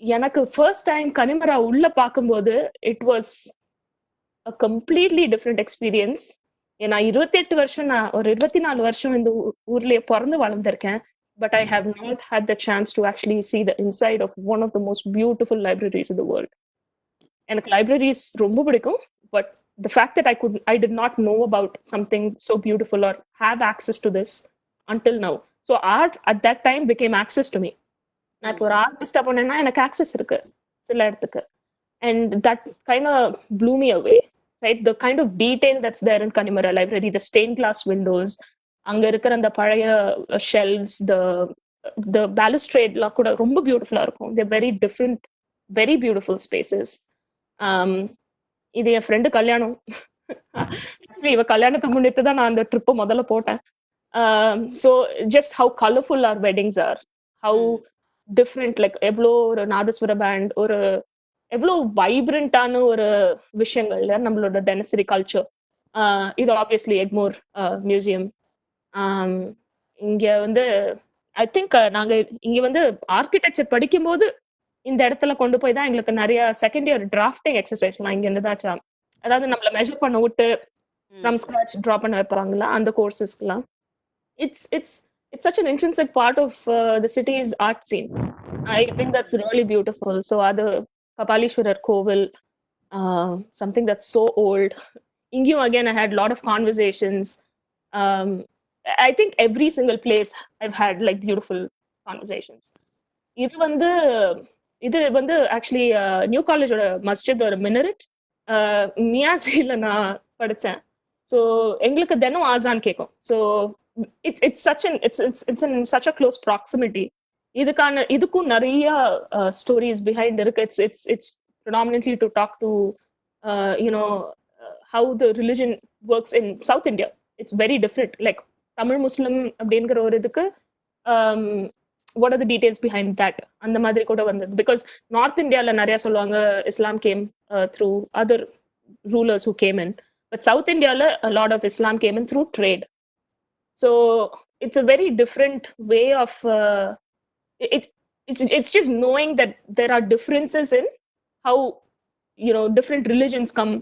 எனக்கு first time கனிமரா உள்ள பார்க்கும்போது it was a completely different experience. ஏன்னா 28 வருஷம், நான் ஒரு 24 வருஷம் இந்த ஊர்லயே பிறந்து வளர்ந்துருக்கேன். But I have not had the chance to actually see the inside of one of the most beautiful libraries in the world. எனக்கு libraries ரொம்ப பிடிக்கும், but the fact that I did not know about something so beautiful or have access to this until now. So art at that time became access to me. நான் இப்போ ஒரு ஆர்டிஸ்டா போனேன்னா எனக்கு access இருக்கு சில இடத்துக்கு. And that kind of blew me away, right? The kind of detail that's there in Kanimara Library, the stained glass windows, அங்க இருக்கிற அந்த பழைய ஷெல்வ்ஸ், the balustrade கூட ரொம்ப பியூட்டிஃபுல்லா இருக்கும். They're very different, very beautiful spaces. இது என் ஃப்ரெண்டு கல்யாணம். ஆக்சுவலி இவ கல்யாணத்தை முன்னிட்டு தான் நான் அந்த ட்ரிப்பை முதல்ல போட்டேன். So just how colourful are weddings are, how different, like எவ்வளோ ஒரு நாதஸ்வர பேண்ட், ஒரு எவ்வளோ வைப்ரண்டான ஒரு விஷயங்கள்ல நம்மளோட தினசரி கல்ச்சர். இது ஆப்வியஸ்லி எக்மோர் மியூசியம். இங்க வந்து ஐ திங்க் நாங்க இங்க வந்து ஆர்கிடெக்சர் படிக்கும்போது இந்த இடத்துல கொண்டு போய் தான் எங்களுக்கு நிறைய செகண்ட் இயர் டிராஃப்டிங் எக்ஸசைஸ்லாம் இங்க இருந்து தாச்சா. அதாவது நம்மள மெஷர் பண்ண விட்டு ஃப்ரம் ஸ்கிராச் ட்ரா பண்ண வைப்பாங்களா அந்த கோர்சஸ்க்குலாம். it's such an intrinsic part of the city's art scene. I think that's really beautiful. So adu Kapalishwarar Kovil, something that's so old. Ingyu again, I had a lot of conversations. Um, I think every single place I've had like beautiful conversations. இது வந்து actually new காலேஜோட மஸ்ஜித் ஒரு மினரட் மியாசில நான் படித்தேன். So எங்களுக்கு தினம் ஆசான் கேட்கும். So such a close proximity. இதுக்கும் நிறைய ஸ்டோரிஸ் பிஹைண்ட் இருக்கு. It's predominantly to talk to how the religion works in South India. It's very different. Like Tamil Muslim அப்படிங்கிற ஒரு இதுக்கு what are the details behind that? அந்த மாதிரி கூட வந்தது. Because North Indiaல நிறைய சொல்லுவாங்க Islam came through other rulers who came in. But South Indiaல a lot of Islam came in through trade. So it's a very different way of it's just knowing that there are differences in how different religions come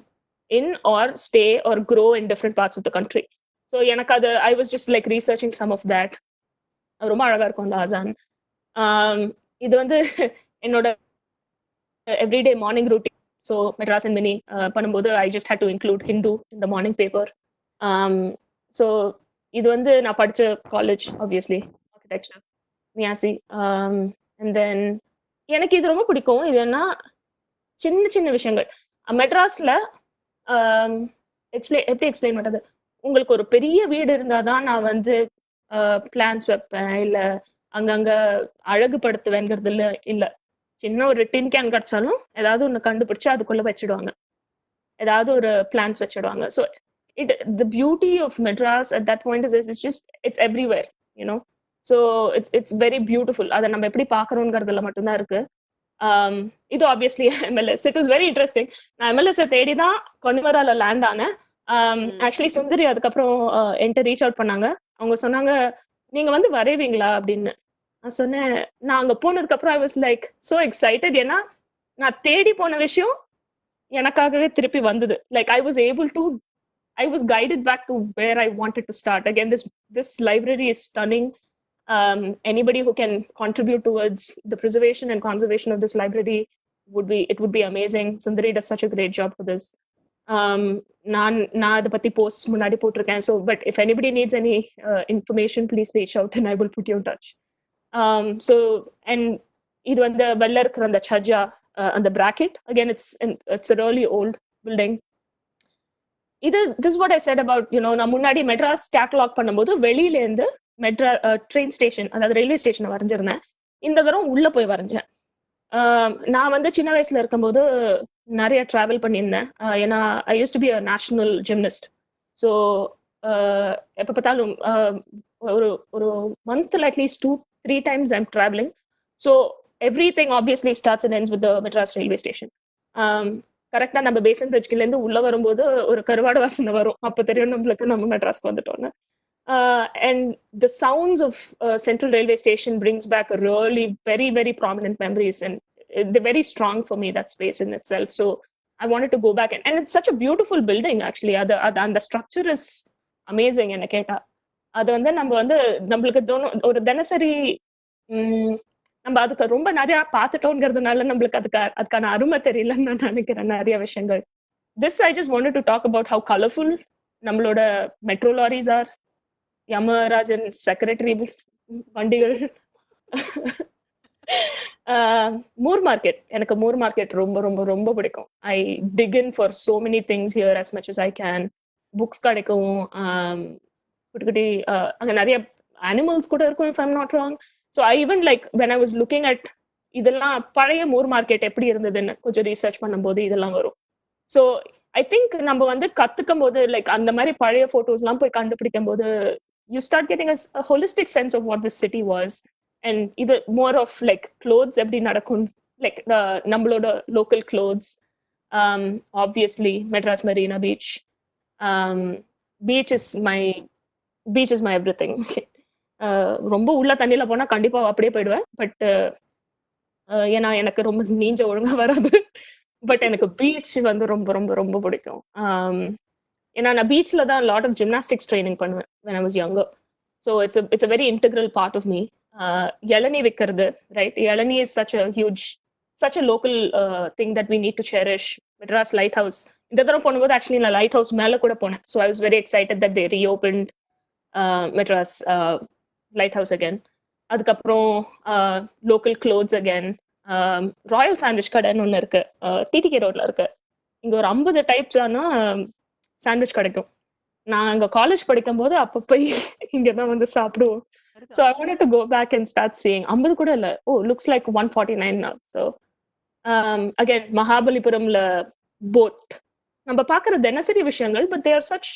in or stay or grow in different parts of the country. So I was just like researching some of that. ரொம்ப அழகா இருக்கும் அந்த ஆசான். இது வந்து என்னோட everyday morning routine. So Madras and mini பண்ணும்போது I just had to include Hindu in the morning paper. So இது வந்து நான் படித்த college obviously architecture MEASI. And then எனக்கு இது ரொம்ப பிடிக்கும். இது என்ன சின்ன சின்ன விஷயங்கள் மெட்ராஸில் எப்படி எக்ஸ்பிளைன் பண்ணுறது. உங்களுக்கு ஒரு பெரிய வீடு இருந்தால் தான் நான் வந்து பிளான்ஸ் வைப்பேன், இல்லை அங்கங்க அழகுபடுத்துவேங்கிறது இல்லை. சின்ன ஒரு டின் கேன் கிடைச்சாலும் ஏதாவது ஒன்று கண்டுபிடிச்சு அதுக்குள்ள வச்சிடுவாங்க, ஏதாவது ஒரு பிளான்ஸ் வச்சிடுவாங்க. So the beauty of Madras at that point is it's just it's everywhere, so it's very beautiful. அதை நம்ம எப்படி பார்க்கறோங்கிறதுல மட்டும்தான் இருக்கு. இது obviously MLS. It was very interesting. நான் MLS தேடி தான் கொனிவரால லேண்ட் ஆனேன். ஆக்சுவலி சுந்தரி அதுக்கப்புறம் என்கிட்ட ரீச் அவுட் பண்ணாங்க. அவங்க சொன்னாங்க நீங்க வந்து வரைவீங்களா அப்படின்னு. நான் சொன்னேன். நான் அங்க போனதுக்கு அப்புறம் ஐ வாஸ் லைக் சோ எக்ஸைட்டட். ஏன்னா நான் தேடி போன விஷயம் எனக்காகவே திருப்பி வந்தது. Like I was guided back to where I wanted to start. Again, this library is stunning. Anybody who can contribute towards the preservation and conservation of this library would be amazing. Sundari does such a great job for this. நான் அதை பத்தி post முன்னாடி போட்டிருக்கேன். So but if anybody needs any information please reach out and I will put you in touch. So and இது வந்து வெளில இருக்கிற அந்த சஜ்ஜா அந்த bracket again it's a really old building. This is what I said about நான் முன்னாடி Madras catalogue பண்ணும்போது வெளியிலேருந்து ட்ரெயின் ஸ்டேஷன் அதாவது ரயில்வே ஸ்டேஷனை வரைஞ்சிருந்தேன். இந்த தரம் உள்ள போய் வரைஞ்சேன். நான் வந்து சின்ன வயசுல இருக்கும்போது நிறைய டிராவல் பண்ணியிருந்தேன். ஏன்னா I used to be a national gymnast. So எப்போ பார்த்தாலும் ஒரு மந்த்ல at least 2-3 times I'm travelling. So everything obviously starts and ends with Madras railway station. கரெக்டாக நம்ம பேசன் பிரிட்ஜ்லேருந்து உள்ள வரும்போது ஒரு கருவாடு வாசனை வரும். அப்போ தெரியும் நம்மளுக்கு நம்ம மெட்ராஸ்க்கு வந்துட்டோன்னு. And the sounds of Central Railway Station brings back a really very, very prominent memories, and they're very strong for me, that space in itself. So I wanted to go back, and it's such a beautiful building actually. And the structure is amazing. And கேட்டா அது வந்து நம்ம வந்து நம்மளுக்கு ஒரு தினசரி நம்ம அதுக்கு ரொம்ப நிறைய பார்த்துட்டோங்கிறதுனால நம்மளுக்கு அதுக்கான அருமை தெரியலன்னு நான் நினைக்கிறேன் நிறைய விஷயங்கள். This I just wanted to talk about how colorful நம்மளோட metro lorries are. Yamarajan secretary வண்டிகள். மூர் மார்க்கெட், எனக்கு மூர் மார்க்கெட் ரொம்ப ரொம்ப ரொம்ப பிடிக்கும். I dig in for so many things here as much as I can. Books கிடைக்கும், குட்டி குட்டி அங்கே நிறைய அனிமல்ஸ் கூட இருக்கும் if I'm not wrong. So I even like when I was looking at இதெல்லாம் பழைய மூர் மார்க்கெட் எப்படி இருந்ததுன்னு கொஞ்சம் ரீசர்ச் பண்ணும்போது இதெல்லாம் வரும். ஸோ ஐ திங்க் நம்ம வந்து கத்துக்கும் போது லைக் அந்த மாதிரி பழைய போட்டோஸ்லாம் போய் கண்டுபிடிக்கும் போது you start getting a holistic sense of what this city was. And either more of like clothes எப்படி நடக்கும் like நம்மளோட local clothes, obviously Madras Marina Beach. um, beach is my beach is my everything. ரொம்ப உள்ள தண்ணியில போனா கண்டிப்பா அப்படியே போயிடுவேன். பட் ஏன்னா எனக்கு ரொம்ப நீஞ்ச ஒழுங்கா வராது. பட் எனக்கு பீச் வந்து ரொம்ப ரொம்ப ரொம்ப பிடிக்கும். ஏன்னா நான் பீச்ல தான் லாட் ஆஃப் ஜிம்னாஸ்டிக்ஸ் ட்ரைனிங் பண்ணுவேன் when I was younger. So it's a very integral part of me. இளநீ விற்கிறது, ரைட்? இளநீ is such a local thing that we need to cherish. Madras Lighthouse. இந்த தடவை போகும்போது ஆக்சுவலி நான் லைட் ஹவுஸ் மேலே கூட போனேன். So I was very excited that they reopened Madras Lighthouse again. அதுக்கப்புறம் local clothes again. Royal sandwich கடைன்னு ஒன்று இருக்கு, டிடிகே ரோட்ல இருக்கு. இங்கே ஒரு 50 டைப்ஸான சாண்ட்விச் கிடைக்கும். நான் அங்கே காலேஜ் படிக்கும் போது அப்பப்போ இங்கே தான் வந்து சாப்பிடுவோம். So I wanted to go back and start seeing. 50 கூட இல்லை, looks like 149 now. So again மகாபலிபுரம்ல போட் நம்ம பார்க்குற தினசரி விஷயங்கள், but there such,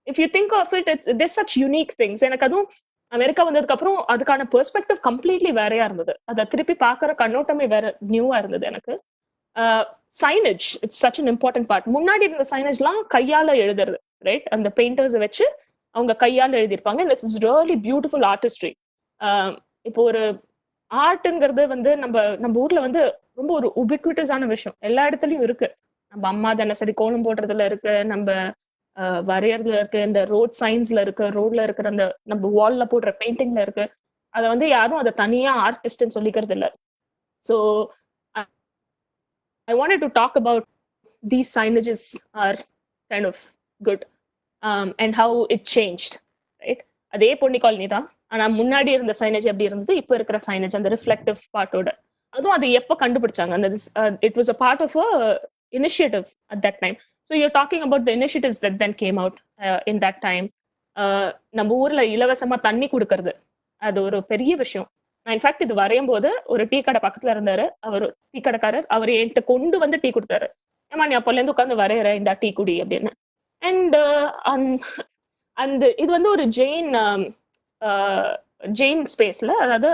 if you think of it, there such unique things. எனக்கு அதுவும் அமெரிக்கா வந்ததுக்கு அப்புறம் அதுக்கான பெர்ஸ்பெக்டிவ் கம்ப்ளீட்லி வேறையா இருந்தது. அதை திருப்பி பார்க்குற கண்ணோட்டமே வேற நியூவா இருந்தது எனக்கு. Signage it's such an important part. முன்னாடி இருந்த சைனேஜ்லாம் கையால எழுதுறது, ரைட்? அந்த பெயிண்டர்ஸை வச்சு அவங்க கையால் எழுதியிருப்பாங்க. It's really beautiful artistry. இப்போ ஒரு ஆர்ட்ங்கிறது வந்து நம்ம ஊர்ல வந்து ரொம்ப ஒரு உபிக்விட்டஸான விஷயம், எல்லா இடத்துலயும் இருக்கு. நம்ம அம்மா தினசரி கோலம் போடுறதுல இருக்கு, நம்ம வரையறதுல இருக்கு, இந்த ரோட் சைன்ஸ்ல இருக்கு, ரோட்ல இருக்கிற அந்த நம்ம வால்ல போடுற பெயிண்டிங்ல இருக்கு. அதை வந்து யாரும் அதை தனியா ஆர்டிஸ்ட்னு சொல்லிக்கிறது இல்லை. So I wanted to talk about these signages are kind of good, and how it changed, right? அதே பொன்னி காலனி தான், ஆனா முன்னாடி இருந்த சைனேஜ் எப்படி இருந்தது, இப்போ இருக்கிற சைனேஜ் அந்த ரிஃப்ளெக்டிவ் பார்ட்டோட, அதுவும் அது எப்போ கண்டுபிடிச்சாங்க? அந்த it was a part of a initiative at that time. So you're talking about the initiatives that then came out in that time. நம்ம ஊர்ல இலவசமா தண்ணி கொடுக்கறது அது ஒரு பெரிய விஷயம். நான் இன்ஃபேக்ட் இது வரையும் போது ஒரு டீ கடை பக்கத்துல இருந்தாரு, அவர் டீ கடைக்காரர், அவர் என்கிட்ட கொண்டு வந்து டீ கொடுத்தாரு. ஏமா நீ அப்போலேருந்து உட்காந்து வரையற, இந்த டீ குடி அப்படின்னு. அண்ட் அந்த இது வந்து ஒரு ஜெயின் ஸ்பேஸ்ல, அதாவது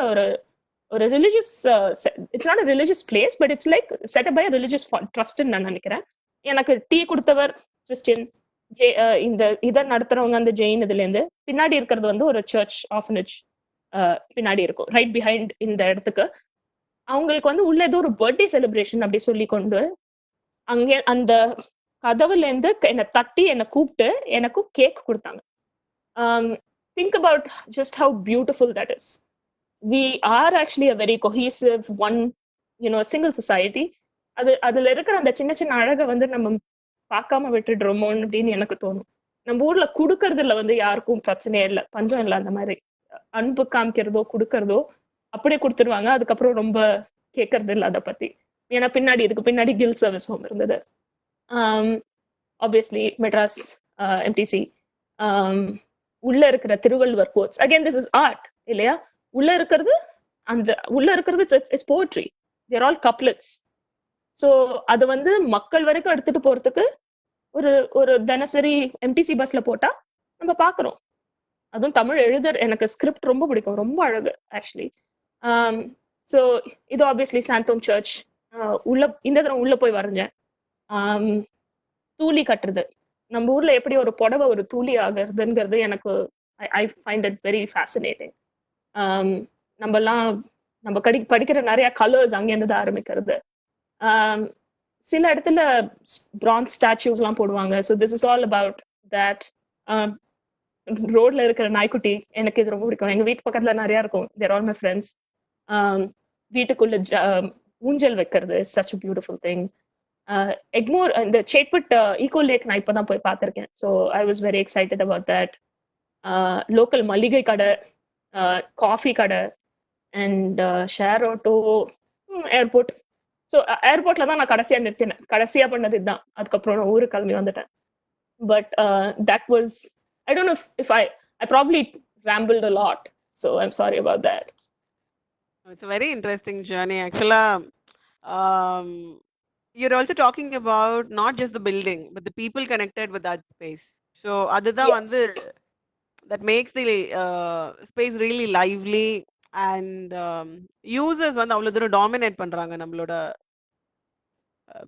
ஒரு religious, it's not a religious place, but it's like set up by religious ட்ரஸ்ட்னு நான் நினைக்கிறேன். எனக்கு டீ கொடுத்தவர் கிறிஸ்டின், இந்த இதை நடத்துறவங்க அந்த ஜெயின் இதுலேருந்து. பின்னாடி இருக்கிறது வந்து ஒரு சர்ச் ஆஃபனேஜ் பின்னாடி இருக்கும், ரைட் பிஹைண்ட் இந்த இடத்துக்கு. அவங்களுக்கு வந்து உள்ள ஏதோ ஒரு பர்த்டே செலிப்ரேஷன் அப்படி சொல்லி கொண்டு அங்கே அந்த கதவுல இருந்து என்னை தட்டி என்னை கூப்பிட்டு எனக்கும் கேக் கொடுத்தாங்க. Think about just how beautiful that is. We are actually a very cohesive one, single society. அதுல இருக்கிற அந்த சின்ன சின்ன அழகை வந்து நம்ம பார்க்காம விட்டுடுறோமோன்னு அப்படின்னு எனக்கு தோணும். நம்ம ஊர்ல கொடுக்கறதுல வந்து யாருக்கும் பிரச்சனையே இல்லை, பஞ்சம் இல்லை. அந்த மாதிரி அன்பு காமிக்கிறதோ கொடுக்கறதோ அப்படியே கொடுத்துருவாங்க. அதுக்கப்புறம் ரொம்ப கேட்கறது இல்லை அதை பத்தி. ஏன்னா இதுக்கு பின்னாடி கில் சர்வீஸ் ஹோம் இருந்தது. ஆப்வியஸ்லி மெட்ராஸ் எம்டிசி, உள்ள இருக்கிற Thiruvalluvar quotes, again this is art இல்லையா? உள்ள இருக்கிறது it's poetry, they're all couplets. So அதை வந்து மக்கள் வரைக்கும் எடுத்துட்டு போறதுக்கு ஒரு தினசரி எம்டிசி பஸ்ல போட்டா நம்ம பாக்குறோம். அதுவும் தமிழ் எனக்கு ஸ்கிரிப்ட் ரொம்ப பிடிக்கும், ரொம்ப அழகு ஆக்சுவலி. ஸோ இது ஆப்வியஸ்லி சாந்தோம் சர்ச். இந்த தடவை உள்ள போய் வரைஞ்சேன். தூளி கட்டுறது, நம்ம ஊர்ல எப்படி ஒரு புடவை ஒரு தூளி ஆகுறதுங்கிறது எனக்கு I find it very fascinating. நம்ம படிக்கிற நிறைய கலர்ஸ் அங்கேருந்து தான் ஆரம்பிக்கிறது. சில இடத்துல பிரான்ஸ் ஸ்டாச்சூஸ்லாம் போடுவாங்க. So this is all about that. ரோட்ல இருக்கிற நாய்க்குட்டி எனக்கு இது ரொம்ப பிடிக்கும். எங்க வீட்டு பக்கத்துல நிறைய இருக்கும், தேர் ஆல் மை ஃப்ரெண்ட்ஸ். வீட்டுக்குள்ள ஊஞ்சல் வைக்கிறது is such a beautiful thing. Egmore இந்த சேட்பட் ஈகோ லேக் நான் இப்போதான் போய் பார்த்துருக்கேன். So I was very excited about that. Local மளிகை கடை, காஃபி கடை, and share auto, airport. So ஏர்போர்ட்ல தான் நான் கடைசியா பண்ணது இதுதான். அதுக்கப்புறம் நான் ஊருக்கு கிளம்பி வந்துட்டேன். But that was, I don't know if I probably rambled a lot, so I'm sorry about that. It's a very interesting journey actually. You're also talking about not just the building but the people connected with that space. So adudha Yes. வந்து that makes the space really lively and users வந்து அவ்வளோ தூரம் dominate பண்ணுறாங்க நம்மளோட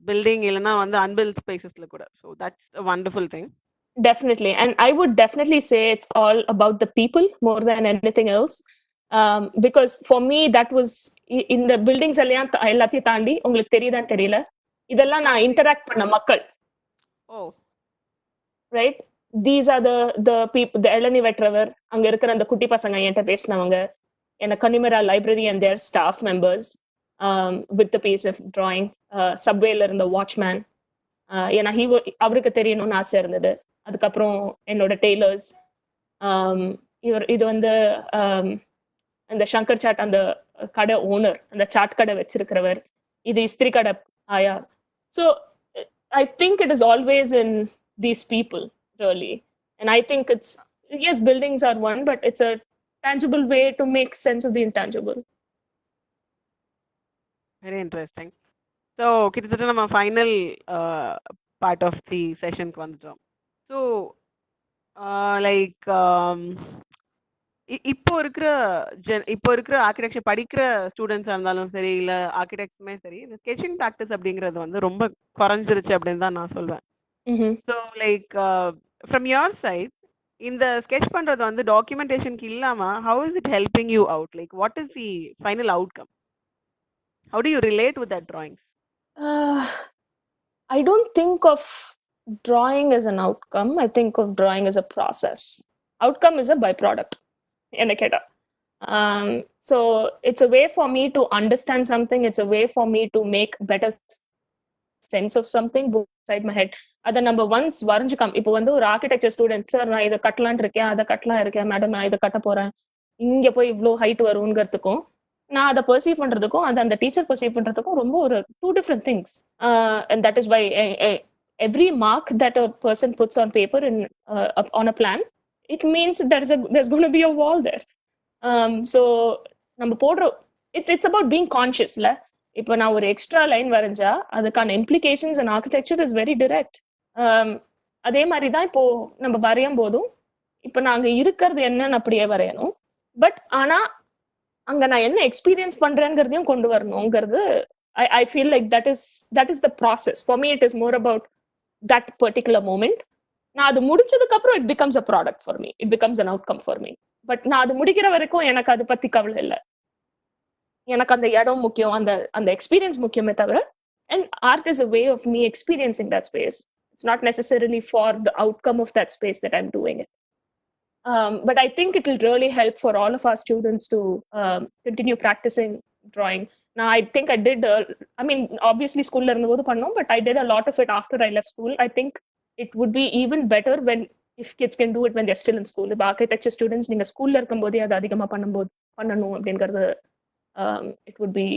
building இல்லைன்னா வந்து அன்பில்ட் ஸ்பேசஸில் கூட. So that's a wonderful thing. Definitely. And I would definitely say it's all about the people more than anything else. Because for me, that was in the buildings எல்லாத்தையும் தாண்டி உங்களுக்கு தெரியுதான்னு தெரியல, இதெல்லாம் நான் இன்டராக்ட் பண்ண மக்கள். Oh, right. These are the people. The இளநி வெற்றவர், அங்க இருக்கிற அந்த குட்டி பசங்க என்கிட்ட பேசினவங்க, என்ன Connemara library and their staff members with the piece of drawing, சப்வேல இருந்த வாட்ச்மேன், ஏன்னா அவருக்கு தெரியணும்னு ஆசை இருந்தது. அதுக்கப்புறம் என்னோட டெய்லர்ஸ், இது வந்து அந்த சங்கர் சாட் அந்த கடை ஓனர், அந்த சாட் கடை வச்சிருக்கிறவர், இது இஸ்திரி கடை ஆயா. So I think it is always in these people really. And I think it's, yes, buildings are one, but it's a tangible way to make sense of the intangible. Very interesting. So கிட்டத்தட்ட நம்ம final part of the செஷனுக்கு வந்துட்டோம். So like இப்போ இருக்கிற architecture படிக்கிற ஸ்டூடெண்ட்ஸாக இருந்தாலும் சரி, இல்லை ஆர்கிடெக்ட்ஸுமே சரி, இந்த ஸ்கெச்சிங் ப்ராக்டிஸ் அப்படிங்கிறது வந்து ரொம்ப குறைஞ்சிருச்சு அப்படின்னு தான் நான் சொல்வேன். So like from your side, இந்த ஸ்கெச் பண்றது வந்து டாக்குமெண்டேஷனுக்கு இல்லாம how is it helping you out? Like what is the final outcome? How do you relate with that drawings? I don't think of drawing as an outcome. I think of drawing as a process. Outcome is a byproduct. So it's a way for me to understand something. It's a way for me to make better sense of something inside my head. அதை நம்ம once வரைஞ்சுக்காம, இப்போ வந்து ஒரு architecture student, sir நான் இதை கட்டலான் இருக்கேன், அதை கட்டலாம் இருக்கேன் மேடம், நான் இதை கட்ட போறேன், இங்க போய் இவ்வளோ ஹைட் வருங்கிறதுக்கும் நான் அதை பர்சீவ் பண்றதுக்கும் அந்த டீச்சர் பர்சீவ் பண்றதுக்கும் ரொம்ப ஒரு two different things. And that is why every mark that a person puts on paper in on a plan, it means there's going to be a wall there. So நம்ம போடுற, it's about being conscious ல. இப்போ நான் ஒரு extra line வரைஞ்சா அதுக்கான implications and architecture is very direct. அதே மாதிரி தான் இப்போ நம்ம வரையும் போதும், இப்போ நாங்க இருக்கிறது என்னன்னு அப்படியே வரையணும், பட் ஆனா அங்க நான் என்ன எக்ஸ்பீரியன்ஸ் பண்றேங்கிறதையும் கொண்டு வரணுங்கிறது, I feel like that is the process. For me it is more about that particular moment. நான் அது முடிச்சதுக்கு அப்புறம் it becomes a product for me, it becomes an outcome for me. But நான் அது முடிக்கிற வரைக்கும் எனக்கு அதை பத்தி கவலை இல்லை. எனக்கு அந்த இடம் முக்கியம், அந்த எக்ஸ்பீரியன்ஸ் முக்கியமே தவிர, and art is a way of me experiencing that space. It's not necessarily for the outcome of that space that I'm doing it. But I think it will really help for all of our students to continue practicing drawing. Now, I think I did, I mean, obviously school la irundhumbodhu pannom, but I did a lot of it after I left school. I think it would be even better if kids can do it when they're still in school. If architecture students neenga school la irukumbodhe adu adhigama pannanum அப்படிங்கிறது, it would be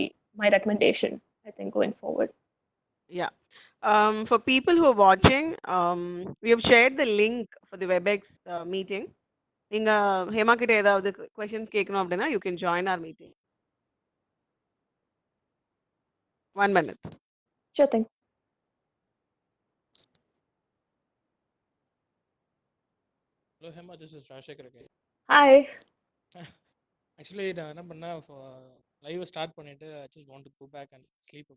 my recommendation, I think, going forward. Yeah. For people who are watching, we have shared the link for the WebEx meeting. நீங்க ஹேமா கிட்ட ஏதாவது questions கேட்கணும் அப்படின்னா you can join our meeting. 1 minute. Sure thing. Hello Hema, this is Rajshekhar again. Hi. Actually நான் என்ன பண்ணேன், live start பண்ணிட்டு I just want to go back and sleep.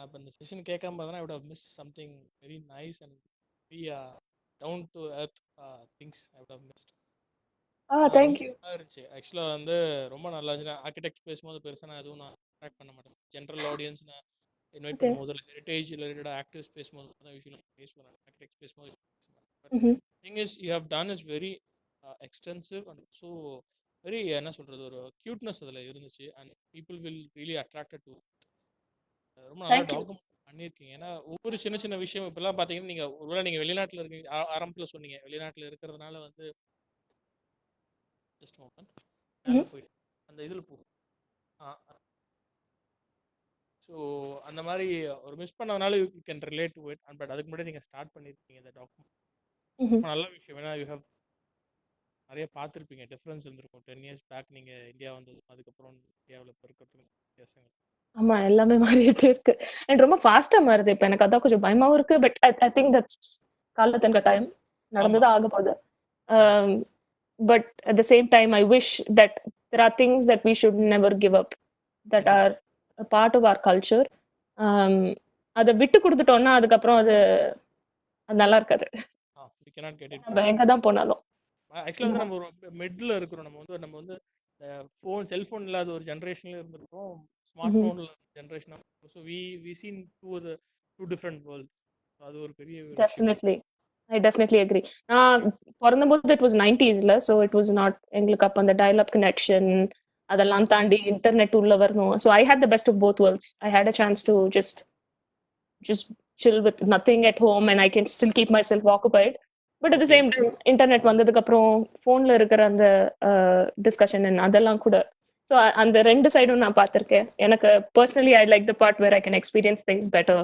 இப்போ இந்த செஷன் கேட்காம பார்த்தா I would have missed something very nice and very down to earth things I would have missed. Thank you. ஆக்சுவலாக வந்து ரொம்ப நல்லா இருந்துச்சு. ஆர்கிடெக்ட் பேசும்போது பெருசாக நான் எதுவும் அட்ராக்ட் பண்ண மாட்டேன். ஜென்ரல் ஆடியன்ஸ் நான் இன்வைட் பண்ணும்போது ஹெரிட்டேஜ் ரிலேட்டட் ஆக்டிவ்ஸ் பேசும்போது தான் யூஸ்வலாக பேசுவேன். ஆர்கிடெக்ட் பேசும்போது thing is you have done is very extensive and so very என்ன சொல்கிறது, ஒரு க்யூட்னஸ் அதில் இருந்துச்சு. And people will really attracted to. ரொம்ப நல்லா டாக்குமெண்ட் பண்ணியிருக்கீங்க. ஏன்னா ஒவ்வொரு சின்ன சின்ன விஷயம் இப்போல்லாம் பார்த்தீங்கன்னா, நீங்கள் ஒருவேளை நீங்கள் வெளிநாட்டில் இருக்கீங்க, ஆரம்பத்தில் சொன்னீங்க வெளிநாட்டில் இருக்கிறதுனால வந்து ஜஸ்ட் மோமெண்ட் போயிட்டு அந்த இதில் போகும். ஸோ அந்த மாதிரி ஒரு மிஸ் பண்ணதுனால you can relate to it. But அதுக்கு முன்னாடி நீங்கள் ஸ்டார்ட் பண்ணியிருக்கீங்க இந்த டாக்குமெண்ட். நல்ல விஷயம். ஏன்னா யூ ஹவ் நிறைய பார்த்துருப்பீங்க, டிஃப்ரென்ஸ் இருந்திருக்கும். 10 years பேக் நீங்கள் இந்தியா வந்தது, அதுக்கப்புறம் இந்தியாவில் இப்போ இருக்கிறதுக்கு வித்தியாசங்கள். ஆமா, எல்லாமே மாறிட்டே இருக்கு அண்ட் ரொம்ப ஃபாஸ்டா மாறுது. இப்போ எனக்கு அதான் கொஞ்சம் பயமாவும் இருக்கு. பட் ஐ திங்க் தட்ஸ் காலத்தின் கட்டாயம், நடந்தது ஆக போகுது. but at the same time I wish that there are things that we should never give up that are a part of our culture. அதை விட்டு கொடுத்துட்டோம்னா அதுக்கப்புறம் அது அது நல்லா இருக்காது. we cannot get it நம்ம எங்க தான் போனாலும் ஆக்சுவலாக வந்து நம்ம ஒரு மிடில் இருக்கிறோம். நம்ம வந்து செல்ஃபோன் இல்லாத ஒரு ஜென்ரேஷன்ல இருந்திருக்கோம், ஸ்மார்ட் ஃபோன்ல ஜென்ரேஷன். So we seen two different worlds. அது ஒரு பெரிய விஷயம். Definitely I definitely agree. நான் பிறந்தபோது it was 90s so it was not எங்களுக்கு அப்போ அந்த டயல் அப் கனெக்ஷன் அதெல்லாம் தாண்டி இன்டர்நெட் உள்ள வரணும். So I had the best of both worlds. I had a chance to just chill with nothing at home and I can still keep myself occupied. But at the same time, internet வந்ததுக்கு அப்புறம் ஃபோன்ல இருக்கிற அந்த discussion அதெல்லாம் கூட, so அந்த ரெண்டு சைடும் நான் பார்த்துருக்கேன். எனக்கு personally I like the part where I can experience things better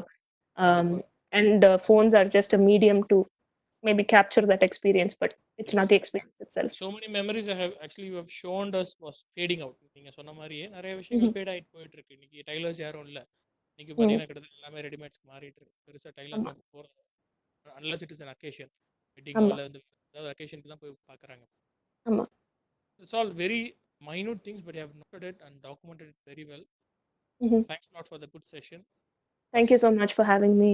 and phones are just a medium to maybe capture that experience, but it's not the experience itself. So many memories I have actually you have shown us was fading out. நீங்க சொன்ன மாதிரியே நிறைய விஷயங்கள் fat ஆயிட்டு போயிட்டு இருக்கு. இன்னைக்கு tailors யாரும் இல்லை. இன்னைக்கு பார்த்தீங்கன்னா கிட்டத்தட்ட எல்லாமே ரெடிமேட்ஸ்க்கு மாறிட்டு இருக்கு. பெருசாக டைலர் போகிறது unless it is an occasion, wedding ஹாலில் வந்து ஏதாவது அக்கேஷனுக்கு தான் போய் பார்க்குறாங்க. ஆமாம், it's all very minute things, but you have noted it and documented it very well. Thanks a lot for the good session. Thank you so much for having me.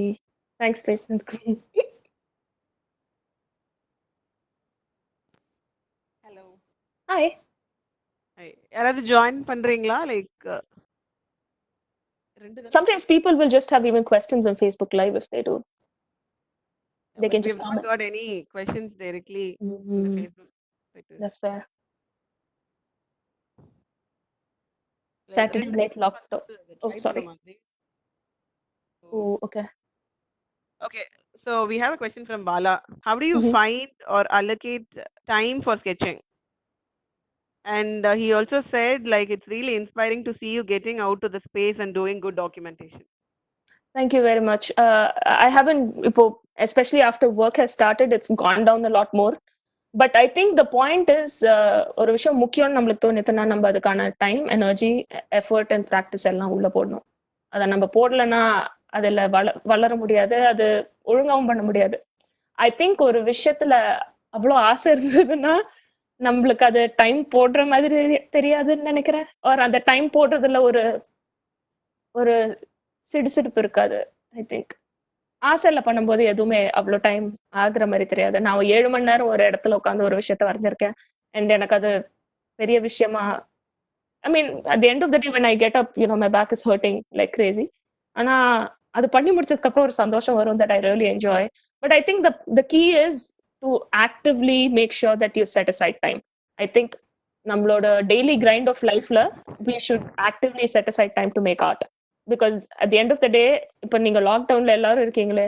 Thanks, President. Hello. Hi. யாராவது join பண்றீங்களா? Like sometimes people will just have even questions on Facebook Live. If they do, they can just comment. Got any questions directly on the Facebook? That's fair. Saturday night lockdown. Oh, sorry. Oh, okay. Okay, so we have a question from Bala. How do you find or allocate time for sketching? And he also said like it's really inspiring to see you getting out to the space and doing good documentation. Thank you very much. I haven't, especially after work has started, it's gone down a lot more. But I think the point is, ஒரு விஷயம் முக்கியம் நம்மளுக்கு தோணுதுன்னா நம்ம அதுக்கான time, energy, effort and practice எல்லாம் உள்ள போடணும். அதை நம்ம போடலைன்னா அதில் வளர முடியாது, அது ஒழுங்காவும் பண்ண முடியாது. ஐ திங்க் ஒரு விஷயத்துல அவ்வளோ ஆசை இருந்ததுன்னா நம்மளுக்கு அது டைம் போடுற மாதிரி தெரியாதுன்னு நினைக்கிறேன். ஒரு அந்த டைம் போடுறதுல ஒரு சிடுசிடுப்பு இருக்காது. ஐ திங்க் ஆசையில் பண்ணும்போது எதுவுமே அவ்வளோ டைம் ஆகுற மாதிரி தெரியாது. நான் 7 மணி நேரம் ஒரு இடத்துல உட்காந்து ஒரு விஷயத்த வரைஞ்சிருக்கேன். அண்ட் எனக்கு அது பெரிய விஷயமா, I mean at the end of the day when I get up, my back is hurting like crazy. ஆனா அது பண்ணி முடிச்சதுக்கு அப்புறம் ஒரு சந்தோஷம் வரும் that I really enjoy. But I think the key is to actively make sure that you set aside time. I think நம்மளோட daily grind of lifeல we should actively set aside time to make art. Because at the end of the day, இப்போ நீங்க லாக்டவுன்ல எல்லாரும் இருக்கீங்களே,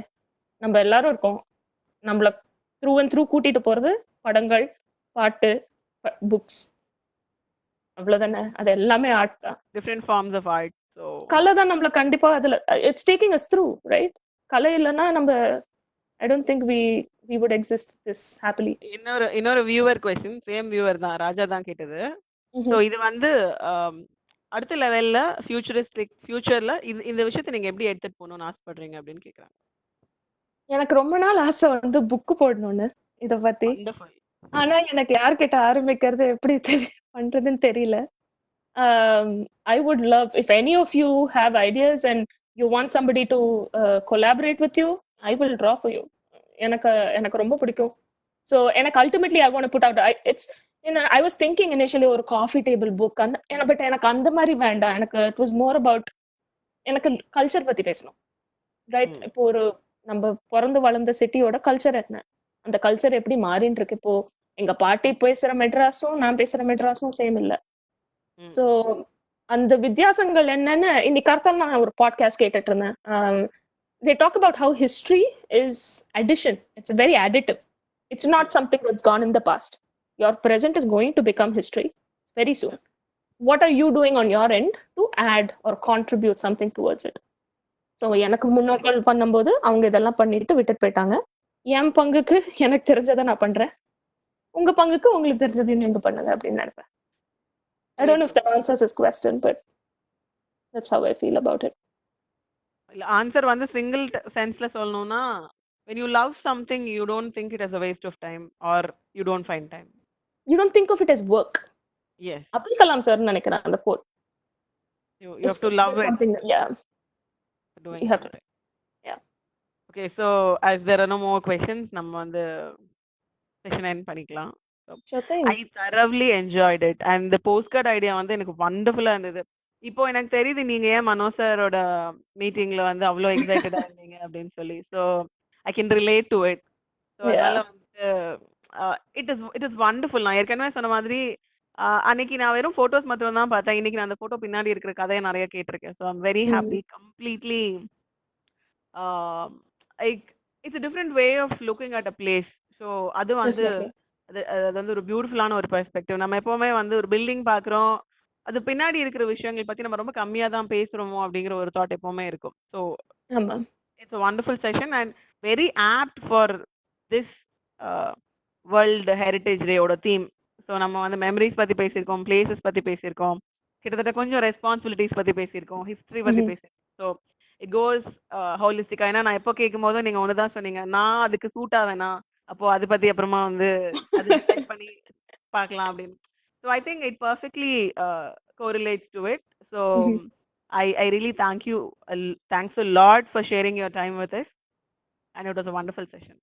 நம்ம எல்லாரும் இருக்கோம். நம்மள த்ரூ அண்ட் த்ரூ கூட்டிட்டு போறது படங்கள், பாட்டு, புக்ஸ், அவ்வளவுதானே. அது எல்லாமே ஆர்ட் தான். Different forms of art. So கலை தான் நம்மள கண்டிப்பா அதுல it's taking us through, right? கலை இல்லைன்னா நம்ம I don't think we would exist this happily. இன்னொரு வியூவர் கொஸ்டின், சேம் வியூவர் தான், ராஜா தான் கேட்டது. ஸோ இது வந்து அடுத்த லெவல்ல ஃபியூச்சர்ல இந்த விஷயத்தை நீங்க எப்படி எடுத்துட்டு போகணும்னு ஆசைப்படுறீங்க அப்படின்னு கேக்குறாங்க. எனக்கு ரொம்ப நாள் ஆசை வந்து புக்கு போடணும்னு இத பத்தி. ஆனா எனக்கு யார்கிட்ட ஆரம்பிக்கிறது எப்படி பண்றதுன்னு தெரியல. I would love if any of you have ideas and you want somebody to collaborate with you, I will draw for you. எனக்கு ரொம்ப பிடிக்கும். So எனக்கு ultimately I want to put out I was thinking initially ஒரு coffee table book, but எனக்கு அந்த மாதிரி வேண்டாம். எனக்கு இட் வாஸ் மோர் அபவுட் எனக்கு கல்ச்சர் பத்தி பேசணும், ரைட்? இப்போ ஒரு நம்ம பிறந்து வளர்ந்த சிட்டியோட கல்ச்சர் என்ன, அந்த கல்ச்சர் எப்படி மாறின்னு இருக்கு. இப்போ எங்க பாட்டி பேசுற மெட்ராஸும் நான் பேசுற மெட்ராஸும் சேம் இல்லை. ஸோ அந்த வித்தியாசங்கள் என்னன்னு இன்னைக்கு கார்த்தால நான் ஒரு பாட்காஸ்ட் கேட்டுட்டு இருந்தேன். they talk about how history is addition. It's very additive. It's not something that's gone in the past. Your present is going to become history very soon. What are you doing on your end to add or contribute something towards it? So எனக்கு முன்னோர்கள் பண்ணும்போது அவங்க இதெல்லாம் பண்ணிட்டு விட்டுட்டு போயிட்டாங்க. என் பங்குக்கு எனக்கு தெரிஞ்சதை நான் பண்றேன், உங்க பங்குக்கு உங்களுக்கு தெரிஞ்சதையும் நீங்க பண்ணுங்க அப்படின்னு நினைப்பேன். I don't know if that answers this question, but that's how I feel about it. Answer வந்து சிங்கிள் சென்ஸ்ல சொல்லணும்னா, when you love something you don't think it as a waste of time or you don't find time. you don't think of it as work. Yes. Abdul Kalam sir நினைக்கிறேன் அந்த quote. You have to love it Something, yeah, doing you have to. something. Yeah. Okay, so as there are no more questions, நம்ம வந்து session end பண்ணிக்கலாம். Sure thing. I thoroughly enjoyed it and the postcard idea வந்து எனக்கு வண்டர்ஃபுல்லா இருந்தது. இப்போ எனக்கு தெரியுது நீங்க ஏன் மனோ சாரோட மீட்டிங்ல வந்து அவ்வளோ எக்ஸைட்டடா இருந்தீங்க அப்படின்னு சொல்லி. So I can relate to it. So அதனால வந்து இட் இஸ் வண்டர்ஃபுல். நான் ஏற்கனவே சொன்ன மாதிரி அன்னைக்கு நான் வெறும் போட்டோஸ் மாத்திரம் தான் பார்த்தேன். இன்னைக்கு நான் அந்த போட்டோ பின்னாடி இருக்கிற கதையை நிறைய கேட்டிருக்கேன். So I'm very happy. Completely it's a different way of looking at a place. So அது வந்து அது வந்து ஒரு பியூட்டிஃபுல்லான ஒரு பெர்ஸ்பெக்டிவ். நம்ம எப்பவுமே வந்து ஒரு பில்டிங் பாக்குறோம், அது பின்னாடி இருக்கிற விஷயங்கள் பத்தி நம்ம ரொம்ப கம்மியா தான் பேசுறோமோ அப்படிங்கிற ஒரு தாட் எப்பவுமே இருக்கும். So it's a wonderful session and very apt for this world heritage டேயோட தீம். ஸோ நம்ம வந்து மெமரிஸ் பத்தி பேசியிருக்கோம், பிளேசஸ் பத்தி பேசியிருக்கோம், கிட்டத்தட்ட கொஞ்சம் ரெஸ்பான்சிபிலிட்டிஸ் பத்தி பேசியிருக்கோம், ஹிஸ்டரி பத்தி பேசியிருக்கோம். ஸோ இட் கோஸ் ஹோலிஸ்டிக்கா. ஏன்னா நான் எப்போ கேட்கும் போதும் நீங்க ஒண்ணுதான் சொன்னீங்க, நான் அதுக்கு சூட் ஆவேனா, அப்போ அதை பத்தி அப்புறமா வந்து அது டிசைட் பண்ணி பார்க்கலாம் அப்படின்னு. So I think it perfectly correlates to it. So I really thanks a lot for sharing your time with us, and it was a wonderful session.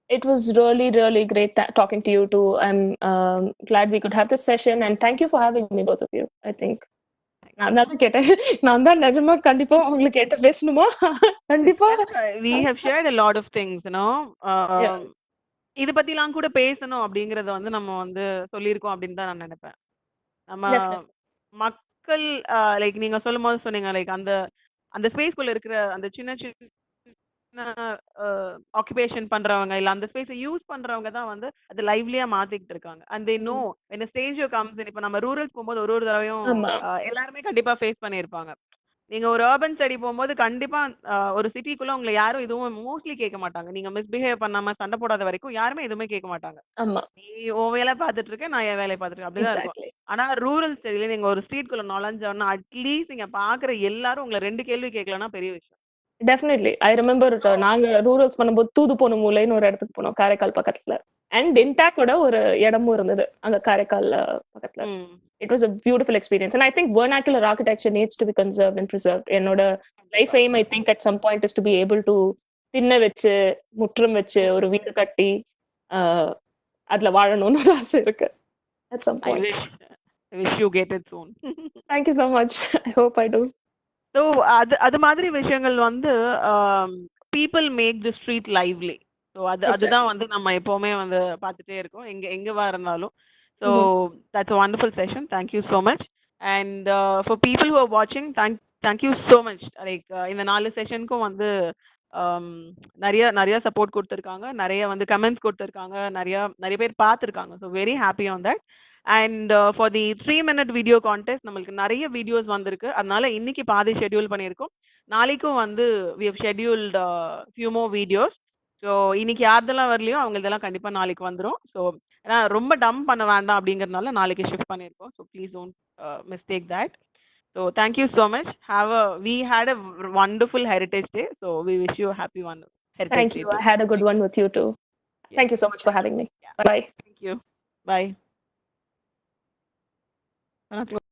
It was really, really great talking to you too. I'm glad we could have this session, and thank you for having me, both of you. I think நான் தான் கேட்டேன், நான் தான் நிஜமா கண்டிப்பா உங்களுக்கு கேட்ட பேசணுமா? கண்டிப்பா. We have shared a lot of things, you know. இது பத்திலாம் கூட பேசணும் அப்படிங்கறத வந்து நம்ம வந்து சொல்லியிருக்கோம் அப்படின்னு தான் நான் நினைப்பேன். நம்ம மக்கள் லைக் நீங்க சொல்லும் போது சொன்னீங்க, லைக் அந்த அந்த ஸ்பேஸ்க்குள்ள இருக்கிற அந்த சின்ன சின்ன ஆக்குபேஷன் பண்றவங்க இல்ல அந்த ஸ்பேஸை யூஸ் பண்றவங்க தான் வந்து அது லைவ்லியா மாத்திக்கிட்டு இருக்காங்க. And they know when a stranger comes in. இப்ப நம்ம ரூரல்ஸ் போகும்போது ஒரு தடவையும் எல்லாருமே கண்டிப்பா ஃபேஸ் பண்ணியிருப்பாங்க. நீங்க ஒரு அர்பன் ஸ்டடி போகும்போது கண்டிப்பா ஒரு சிட்டிக்குள்ள உங்களை யாரும் எதுவும் மோஸ்ட்லி கேட்க மாட்டாங்க. நீங்க மிஸ்பிஹேவ் பண்ணாம சண்டை போடாத வரைக்கும் யாருமே எதுவுமே கேட்க மாட்டாங்க. நீ உன் வேலை பார்த்துட்டு இருக்க, நான் என் வேலையை பார்த்துட்டு இருக்கேன், அப்படிதான் இருக்கும். ஆனா ரூரல் ஸ்டடியில நீங்க ஒரு ஸ்ட்ரீட்குள்ள நுழைஞ்சோன்னா அட்லீஸ்ட் நீங்க பாக்குற எல்லாரும் உங்களை 2 கேள்வி கேட்கலன்னா பெரிய விஷயம். டெஃபினெட்லி ஐ ரிமெம்பர் நாங்க ரூரல்ஸ் பண்ணும்போது தூது போன மூலைன்னு ஒரு இடத்துக்கு போனோம் காரைக்கால் பக்கத்துல. அண்ட் இன்டாக்டோட ஒரு இடமும் இருந்தது அங்க காரைக்கால் பக்கத்துல. It was a beautiful experience and I think vernacular architecture needs to be conserved and preserved. என்னோட life aim I think at some point is to be able to திண்ணை வச்சு முற்றம் வச்சு ஒரு வீடு கட்டி அதுல வாழணும்னு ஒரு ஆசை இருக்கு at some point. I wish you get it soon. Thank you so much. I hope I do. So அது மாதிரி விஷயங்கள் வந்து people make the street lively. So அதுதான் வந்து நம்ம எப்பவுமே வந்து பார்த்துட்டே இருக்கோம் எங்கவா இருந்தாலும். So that's a wonderful session. Thank you so much. And for people who are watching, thank you so much. Like இந்த 4 செஷனுக்கும் வந்து நிறைய சப்போர்ட் கொடுத்துருக்காங்க, நிறைய வந்து கமெண்ட்ஸ் கொடுத்துருக்காங்க, நிறைய பேர் பார்த்துருக்காங்க. So very happy on that. And for the 3-minute video contest நம்மளுக்கு நிறைய வீடியோஸ் வந்திருக்கு. அதனால இன்னைக்கு பாதி ஷெட்யூல் பண்ணியிருக்கோம். நாளைக்கும் வந்து we have scheduled few more videos. So இன்னைக்கு யார்தெல்லாம் வரலையோ அவங்க இதெல்லாம் கண்டிப்பா நாளைக்கு வந்துடும். ஸோ ஏன்னா ரொம்ப டம்ப் பண்ண வேண்டாம் அப்படிங்கறதுனால நாளைக்கு ஷிஃப்ட் பண்ணியிருக்கோம். So please don't mistake that. So thank you so much. We had a wonderful Heritage Day. So we wish you a happy one. Thank you. I had a good one with you too. Thank you so much for having me. Bye. Thank you. Bye.